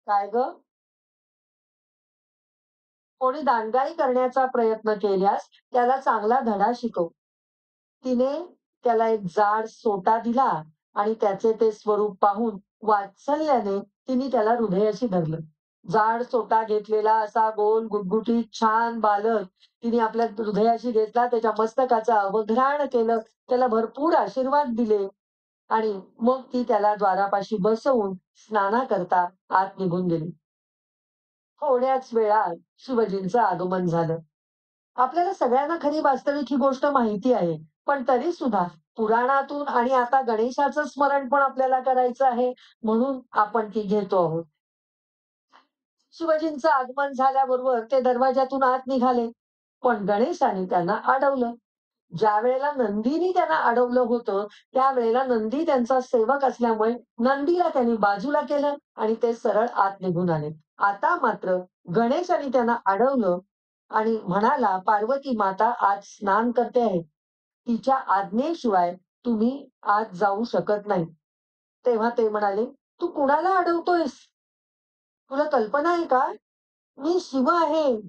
काय गं? "कोणी दांडगाई करण्याचा प्रयत्न केल्यास त्याला चांगला धडा शिकव." तिने त्याला एक जाड सोटा दिला आणि त्याचे ते स्वरूप पाहून वात्सल्याने तिने त्याला हृदयाशी धरलं. जाड सोटा घेतलेला असा गोल गुटगुटीत छान बालक तिने आपल्या हृदयाशी घेतला. त्याच्या मस्तकाचं अवघ्राण केलं. त्याला भरपूर आशीर्वाद दिले आणि मग ती त्याला द्वारापाशी बसवून स्नानाकरता आत निघून गेली. थोड्याच वेळात शिवजींचं आगमन झालं. आपल्याला सगळ्यांना खरी वास्तविक ही गोष्ट माहिती आहे. पण तरी सुद्धा पुराणातून आणि आता गणेशाचं स्मरण पण आपल्याला करायचं आहे, म्हणून आपण ती घेतो आहोत. शिवाजींचं आगमन झाल्याबरोबर ते दरवाजातून आत निघाले. पण गणेशाने त्यांना अडवलं. ज्यावेळेला नंदीनी त्यांना अडवलं होतं, त्यावेळेला नंदी त्यांचा सेवक असल्यामुळे नंदीला त्यांनी बाजूला केलं आणि ते सरळ आत निघून आले. आता मात्र गणेशाने त्यांना अडवलं आणि म्हणाला, "पार्वती माता आज स्नान करते आहे. तिच्या आज्ञेशिवाय तुम्ही आत जाऊ शकत नाही." तेव्हा ते म्हणाले, "तू कुणाला अडवतोयस? तुला कल्पना आहे का? मी शिव आहे."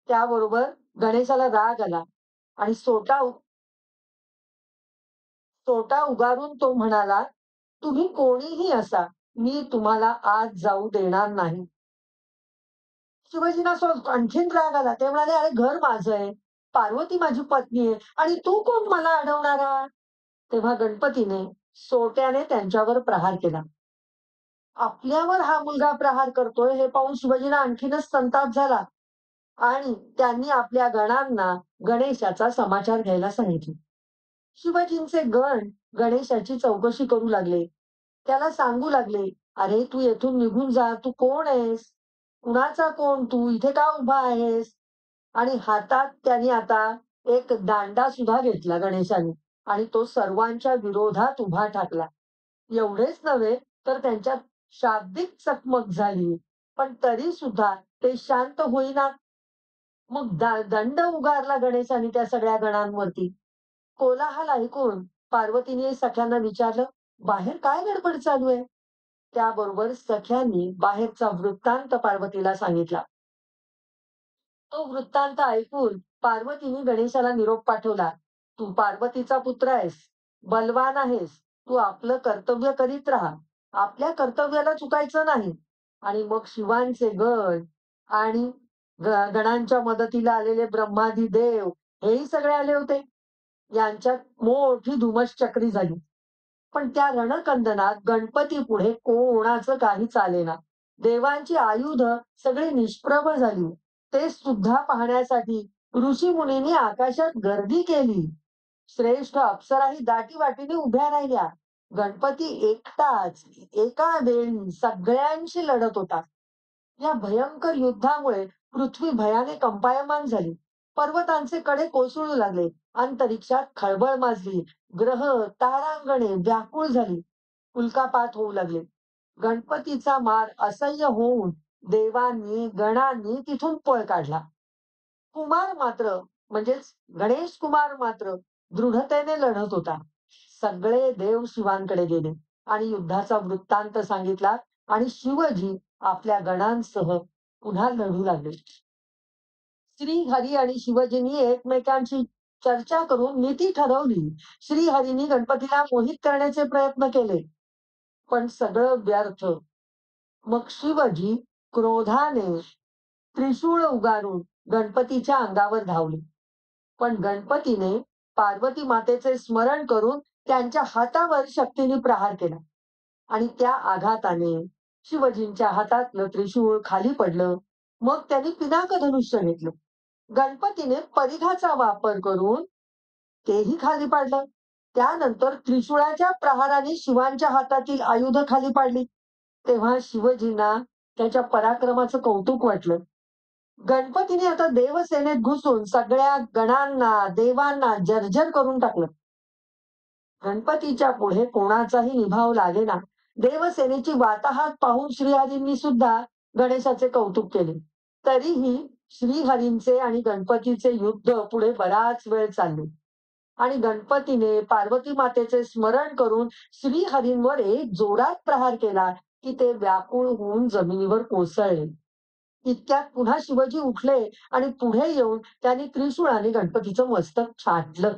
त्याबरोबर गणेशाला राग आला आणि सोटा उगारून तो म्हणाला, "तुम्ही कोणीही असा, मी तुम्हाला आत जाऊ देणार नाही." शिवाजींना आणखीन राग आला. ते म्हणाले, "अरे घर माझं आहे, पार्वती माझी पत्नी आहे आणि तू कोण मला अडवणारा?" तेव्हा गणपतीने सोट्याने त्यांच्यावर प्रहार केला. आपल्यावर हा मुलगा प्रहार करतोय हे पाहून शिवाजींना आणखीनच संताप झाला आणि त्यांनी आपल्या गणांना गणेशाचा समाचार घ्यायला सांगितले. शिवाजींचे गण गणेशाची चौकशी करू लागले. त्याला सांगू लागले, "अरे, तू येथून निघून जा. तू कोण आहेस? कुणाचा कोण तू? इथे का उभा आहेस?" आणि हातात त्यांनी आता एक दांडा सुद्धा घेतला गणेशाने आणि तो सर्वांच्या विरोधात उभा ठाकला. एवढेच नव्हे तर त्यांच्यात शाब्दिक चकमक झाली. पण तरी सुद्धा ते शांत होईनात. मग दंड उगारला गणेशाने त्या सगळ्या गणांवरती. कोलाहल ऐकून पार्वतीने सख्यांना विचारलं, "बाहेर काय गडबड चालू आहे?" त्याबरोबर सख्यांनी बाहेरचा वृत्तांत पार्वतीला सांगितला. तो वृत्तांत ऐकून पार्वतीने गणेशाला निरोप पाठवला. "तू पार्वतीचा पुत्र आहेस, बलवान आहेस. तू आपलं कर्तव्य करीत राहा. आपल्या कर्तव्याला चुकायचं नाही." आणि मग शिवांचे गण आणि गणांच्या मदतीला आलेले ब्रह्मादी देव हेही सगळे आले होते. यांच्यात मोठी धुमश्चक्री झाली. पण त्या रणकंदनात गणपतीपुढे कोणाचं काही चालेना. देवांची आयुध सगळी निष्प्रभ झाली. ते सुद्धा पाहण्यासाठी ऋषीमुनींनी आकाशात गर्दी केली. श्रेष्ठ अप्सराही दाटीवाटीने उभ्या राहिल्या. गणपती एकटाच एका वेळी सगळ्यांशी लढत होता. या भयंकर युद्धामुळे पृथ्वी भयाने कंपायमान झाली. पर्वतांचे कडे कोसळू लागले. अंतरिक्षात खळबळ माजली. ग्रह, तारांगणे व्याकुळ झाली. उल्कापात होऊ लागले. गणपतीचा मार असह्य होऊन देवांनी, गणांनी तिथून पळ काढला. कुमार मात्र म्हणजेच गणेश कुमार मात्र दृढतेने लढत होता. सगळे देव शिवांकडे गेले आणि युद्धाचा वृत्तांत सांगितला आणि शिवजी आपल्या गणांसह पुन्हा लढू लागले. श्रीहरी आणि शिवजींनी एकमेकांशी चर्चा करून नीती ठरवली. श्रीहरींनी गणपतीला मोहित करण्याचे प्रयत्न केले, पण सगळं व्यर्थ. मग शिवजी क्रोधाने त्रिशूळ उगारून गणपतीच्या अंगावर धावले. पण गणपतीने पार्वती मातेचे स्मरण करून त्यांच्या हातावर शक्तीने प्रहार केला आणि त्या आघाताने शिवजींच्या हातातलं त्रिशूळ खाली पडलं. मग त्यांनी पिनाक धनुष्य घेतलं. गणपतीने परिघाचा वापर करून तेही खाली पाडलं. त्यानंतर त्रिशूळाच्या प्रहाराने शिवांच्या हातातील आयुध खाली पाडली. तेव्हा शिवजींना त्याच्या पराक्रमाचं कौतुक वाटलं. गणपतीने आता देवसेनेत घुसून सगळ्या गणांना देवांना जर्जर करून टाकलं. गणपतीच्या पुढे कोणाचाही निभाव लागेना. देवसेनेची वाताहात पाहून श्रीहरींनी सुद्धा गणेशाचे कौतुक केले. तरीही श्रीहरींचे आणि गणपतीचे युद्ध पुढे बराच वेळ चालले आणि गणपतीने पार्वती मातेचे स्मरण करून श्रीहरींवर एक जोरात प्रहार केला की ते व्याकुळ होऊन जमिनीवर कोसळले. इतक्यात पुन्हा शिवजी उठले आणि पुढे येऊन त्यांनी त्रिशूळाने गणपतीचं मस्तक छाटलं.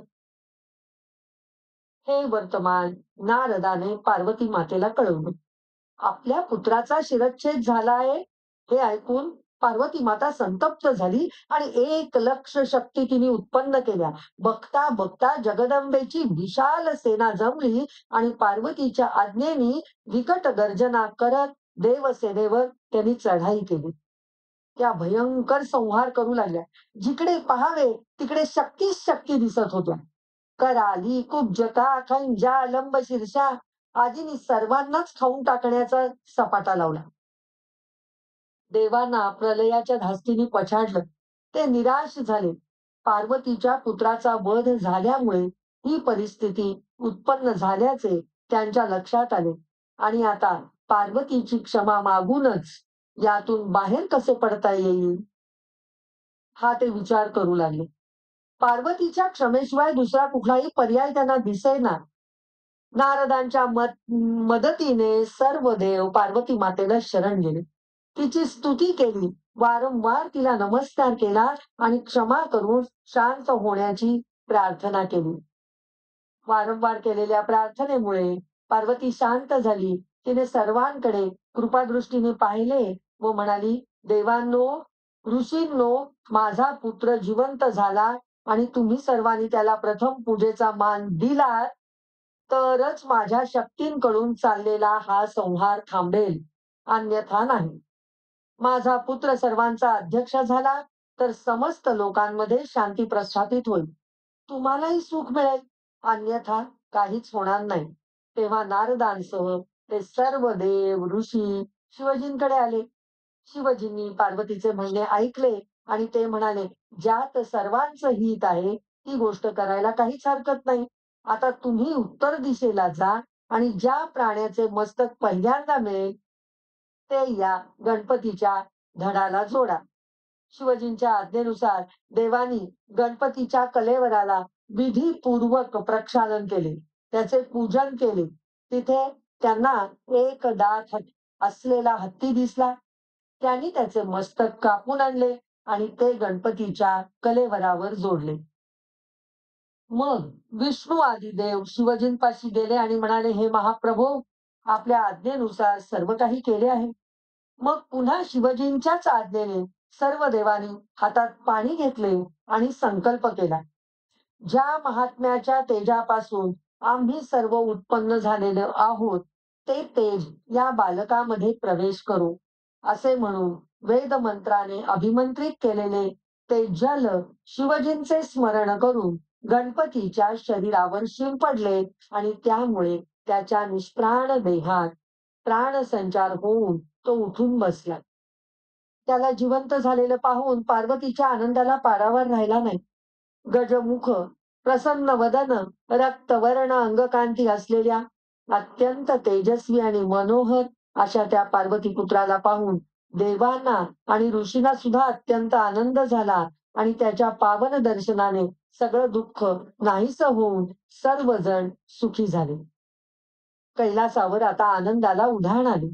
हे वर्तमान नारदाने पार्वती मातेला कळवलं. आपल्या पुत्राचा शिरच्छेद झाला आहे हे ऐकून पार्वती माता संतप्त झाली आणि 1,00,000 शक्ती तिने उत्पन्न केल्या. बघता बघता जगदंबेची विशाल सेना जमली आणि पार्वतीच्या आज्ञेने विकट गर्जना करत देवसेनेवर त्यांनी चढाई केली. त्या भयंकर संहार करू लागल्या. जिकडे पाहावे तिकडे शक्तीच शक्ती दिसत होत्या. कराली, कुब्जका, खंजा, लंब शीर्षा आदींनी सर्वांनाच खाऊन टाकण्याचा सपाटा लावला. देवांना प्रलयाच्या धास्तीने पछाडलं. ते निराश झाले. पार्वतीच्या पुत्राचा वध झाल्यामुळे ही परिस्थिती उत्पन्न झाल्याचे त्यांच्या लक्षात आले आणि आता पार्वतीची क्षमा मागूनच यातून बाहेर कसे पडता येईल हा ते विचार करू लागले. पार्वतीच्या क्षमेशिवाय दुसरा कुठलाही पर्याय त्यांना दिसेना. नारदांच्या मदतीने सर्व देव पार्वती मातेला शरण गेले. तिची स्तुती केली, वारंवार तिला नमस्कार केला आणि क्षमा करून शांत होण्याची प्रार्थना केली. वारंवार केलेल्या प्रार्थनेमुळे पार्वती शांत झाली. तिने सर्वांकडे कृपादृष्टीने पाहिले व म्हणाली, देवांनो, ऋषींनो, माझा पुत्र जिवंत झाला आणि तुम्ही सर्वांनी त्याला प्रथम पूजेचा मान दिला तरच माझ्या शक्तींकडून चाललेला हा संहार थांबेल, अन्यथा नाही. माझा पुत्र सर्वांचा अध्यक्ष झाला तर समस्त लोकांमध्ये शांती प्रस्थापित होईल. तुम्हालाही सुख मिळेल, अन्यथा काहीच होणार नाही. तेव्हा नारदांसह ते सर्व देव ऋषी शिवजींकडे आले. शिवजींनी पार्वतीचे म्हणणे ऐकले आणि ते म्हणाले, ज्यात सर्वांचं हित आहे ती गोष्ट करायला काहीच हरकत नाही. आता तुम्ही उत्तर दिशेला जा आणि ज्या प्राण्याचे मस्तक पहिल्यांदा मिळेल ते या गणपतीच्या धडाला जोडा. शिवजींच्या आज्ञेनुसार देवानी गणपतीच्या कलेवराला विधीपूर्वक प्रक्षालन केले. त्याचे पूजन केले. तिथे त्यांना एक दात असलेला हत्ती दिसला. त्यांनी त्याचे मस्तक कापून आणले आणि ते गणपतीच्या कलेवरावर जोडले. मग विष्णू आदी देव शिवजींपाशी गेले आणि म्हणाले, हे महाप्रभो, आपल्या आज्ञेनुसार सर्व काही केले आहे. मग पुन्हा शिवजींच्याच आज्ञेने सर्व देवांनी हातात पाणी घेतले आणि संकल्प केला, ज्या महात्म्याच्या तेजापासून आम्ही सर्व उत्पन्न झालेले आहोत ते तेज या बालकामध्ये प्रवेश करू असे म्हणून वेद मंत्राने अभिमंत्रित केलेले ते जल शिवजींचे स्मरण करून गणपतीच्या शरीरावर शिंपडले आणि त्यामुळे त्याच्या निष्प्राण देहात प्राणसंचार होऊन तो उठून बसला. त्याला जिवंत झालेलं पाहून पार्वतीच्या आनंदाला पारावर राहिला नाही. गजमुख, प्रसन्न वदन, रक्तवर्ण अंगकांती असलेल्या अत्यंत तेजस्वी आणि मनोहर अशा त्या पार्वती पुत्राला पाहून देवांना आणि ऋषींना सुद्धा अत्यंत आनंद झाला आणि त्याच्या पावन दर्शनाने सगळं दुःख नाहीसं होऊन सर्वजण सुखी झाले. कैलासावर आता आनंदाला उधाण आली.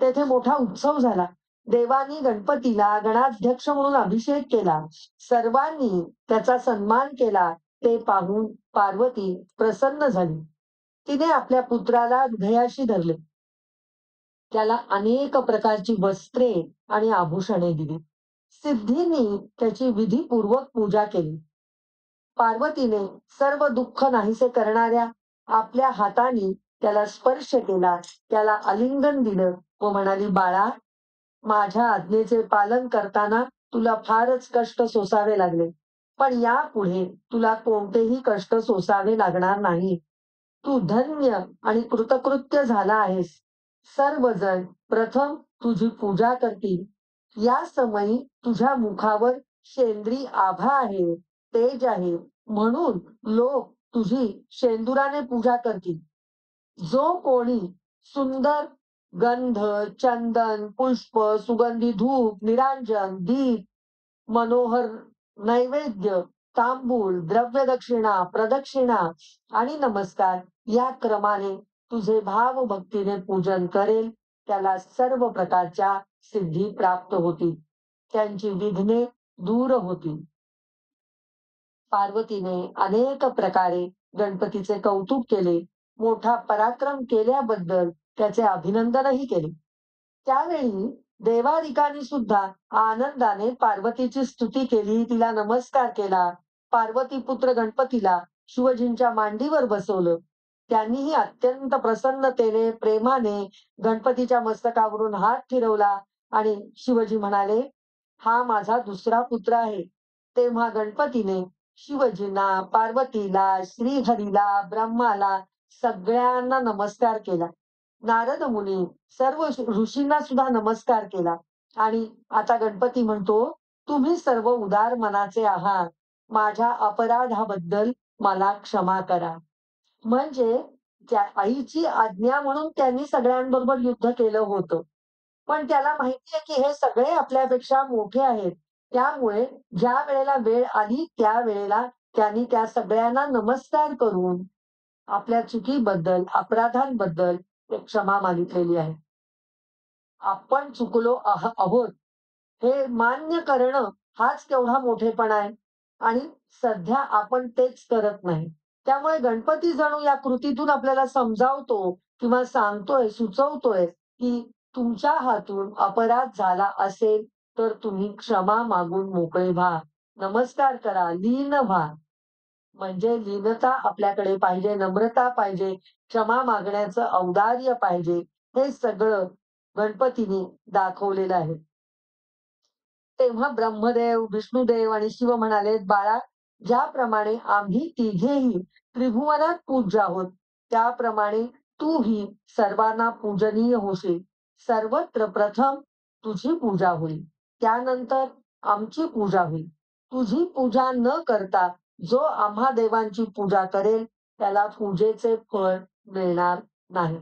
तेथे मोठा उत्सव झाला. देवांनी गणपतीला गणाध्यक्ष म्हणून अभिषेक केला. सर्वांनी त्याचा सन्मान केला. ते पाहून पार्वती प्रसन्न झाली. तिने आपल्या पुत्राला हृदयाशी धरले. त्याला अनेक प्रकारची वस्त्रे आणि आभूषणे दिली. सिद्धींनी त्याची विधीपूर्वक पूजा केली. पार्वतीने सर्व दुःख नाहीसे करणाऱ्या आपल्या हाताने त्याला स्पर्श केला. त्याला आलिंगन दिलं व म्हणाली, बाळा, माझ्या आज्ञेचे पालन करताना तुला फारच कष्ट सोसावे लागले, पण यापुढे तुला कोणतेही कष्ट सोसावे लागणार नाही. तू धन्य आणि कृतकृत्य झाला आहेस. सर्वजण प्रथम तुझी पूजा करतील. या समयी तुझ्या मुखावर शेंद्री आभा आहे, तेज आहे, म्हणून लोक तुझी शेंदुराने पूजा करतील. जो कोणी सुंदर गंध, चंदन, पुष्प, सुगंधी धूप, निरांजन, दीप, मनोहर नैवेद्य, तांबूल, द्रव्य दक्षिणा, प्रदक्षिणा आणि नमस्कार या क्रमाने तुझे भाव भक्तीने पूजन करेल, त्याला सर्व प्रकारच्या सिद्धी प्राप्त होतील. त्यांची विघ्ने दूर होतील. पार्वतीने अनेक प्रकारे गणपतीचे कौतुक केले. मोठा पराक्रम केल्याबद्दल त्याचे अभिनंदनही केले. त्यावेळी देवादिकांनी सुद्धा आनंदाने पार्वतीची स्तुती केली, तिला नमस्कार केला. पार्वती पुत्र गणपतीला शिवजींच्या मांडीवर बसवलं. त्यांनीही अत्यंत प्रसन्नतेने, प्रेमाने गणपतीच्या मस्तकावरून हात फिरवला आणि शिवजी म्हणाले, हा माझा दुसरा पुत्र आहे. तेव्हा गणपतीने शिवजींना, पार्वतीला, श्रीहरीला, ब्रह्माला सगळ्यांना नमस्कार केला. नारद मुनी सर्व ऋषींना सुद्धा नमस्कार केला. आणि आता गणपती म्हणतो, तुम्ही सर्व उदार मनाचे आहात. माझ्या अपराधाबद्दल मला क्षमा करा. म्हणजे त्या आईची आज्ञा म्हणून त्यांनी सगळ्यांबरोबर युद्ध केलं होतं. पण त्याला माहिती आहे की हे सगळे आपल्यापेक्षा मोठे आहेत. त्यामुळे ज्या वेळेला वेळ आली त्या वेळेला त्यांनी त्या सगळ्यांना नमस्कार करून आपल्या चुकीबद्दल, अपराधांबद्दल ते क्षमा मागितलेली आहे. आपण चुकलो आहोत हे मान्य करणं हाच केवढा मोठेपणा आहे. आणि सध्या आपण तेच करत नाही. त्यामुळे गणपती जणू या कृतीतून आपल्याला समजावतो किंवा सांगतोय, सुचवतोय की तुमच्या हातून अपराध झाला असेल तर तुम्ही क्षमा मागून मोकळे व्हा, नमस्कार करा, लीन व्हा. म्हणजे लीनता आपल्याकडे पाहिजे, नम्रता पाहिजे, क्षमा मागण्याचं औदार्य पाहिजे. हे सगळं गणपतीने दाखवलेलं आहे. तेव्हा ब्रह्मदेव, विष्णुदेव आणि शिव म्हणाले, बाळा, ज्याप्रमाणे आम्ही तिघेही त्रिभुवनात पूज्य आहोत, त्याप्रमाणे तूही सर्वांना पूजनीय होशील. सर्वत्र प्रथम तुझी पूजा होईल, त्यानंतर आमची पूजा होईल. तुझी पूजा न करता जो आम्हा देवांची पूजा करेल त्याला पूजेचे फळ मिळणार नाही.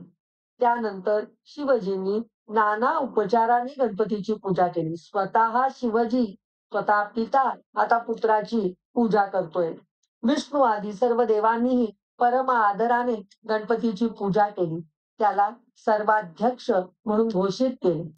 त्यानंतर शिवजींनी नाना उपचारांनी गणपतीची पूजा केली. स्वतः शिवजी, स्वतः पिता आता पुत्राची पूजा करतोय. विष्णू आदी सर्व देवांनीही परम आदराने गणपतीची पूजा केली. त्याला सर्वाध्यक्ष म्हणून घोषित केले.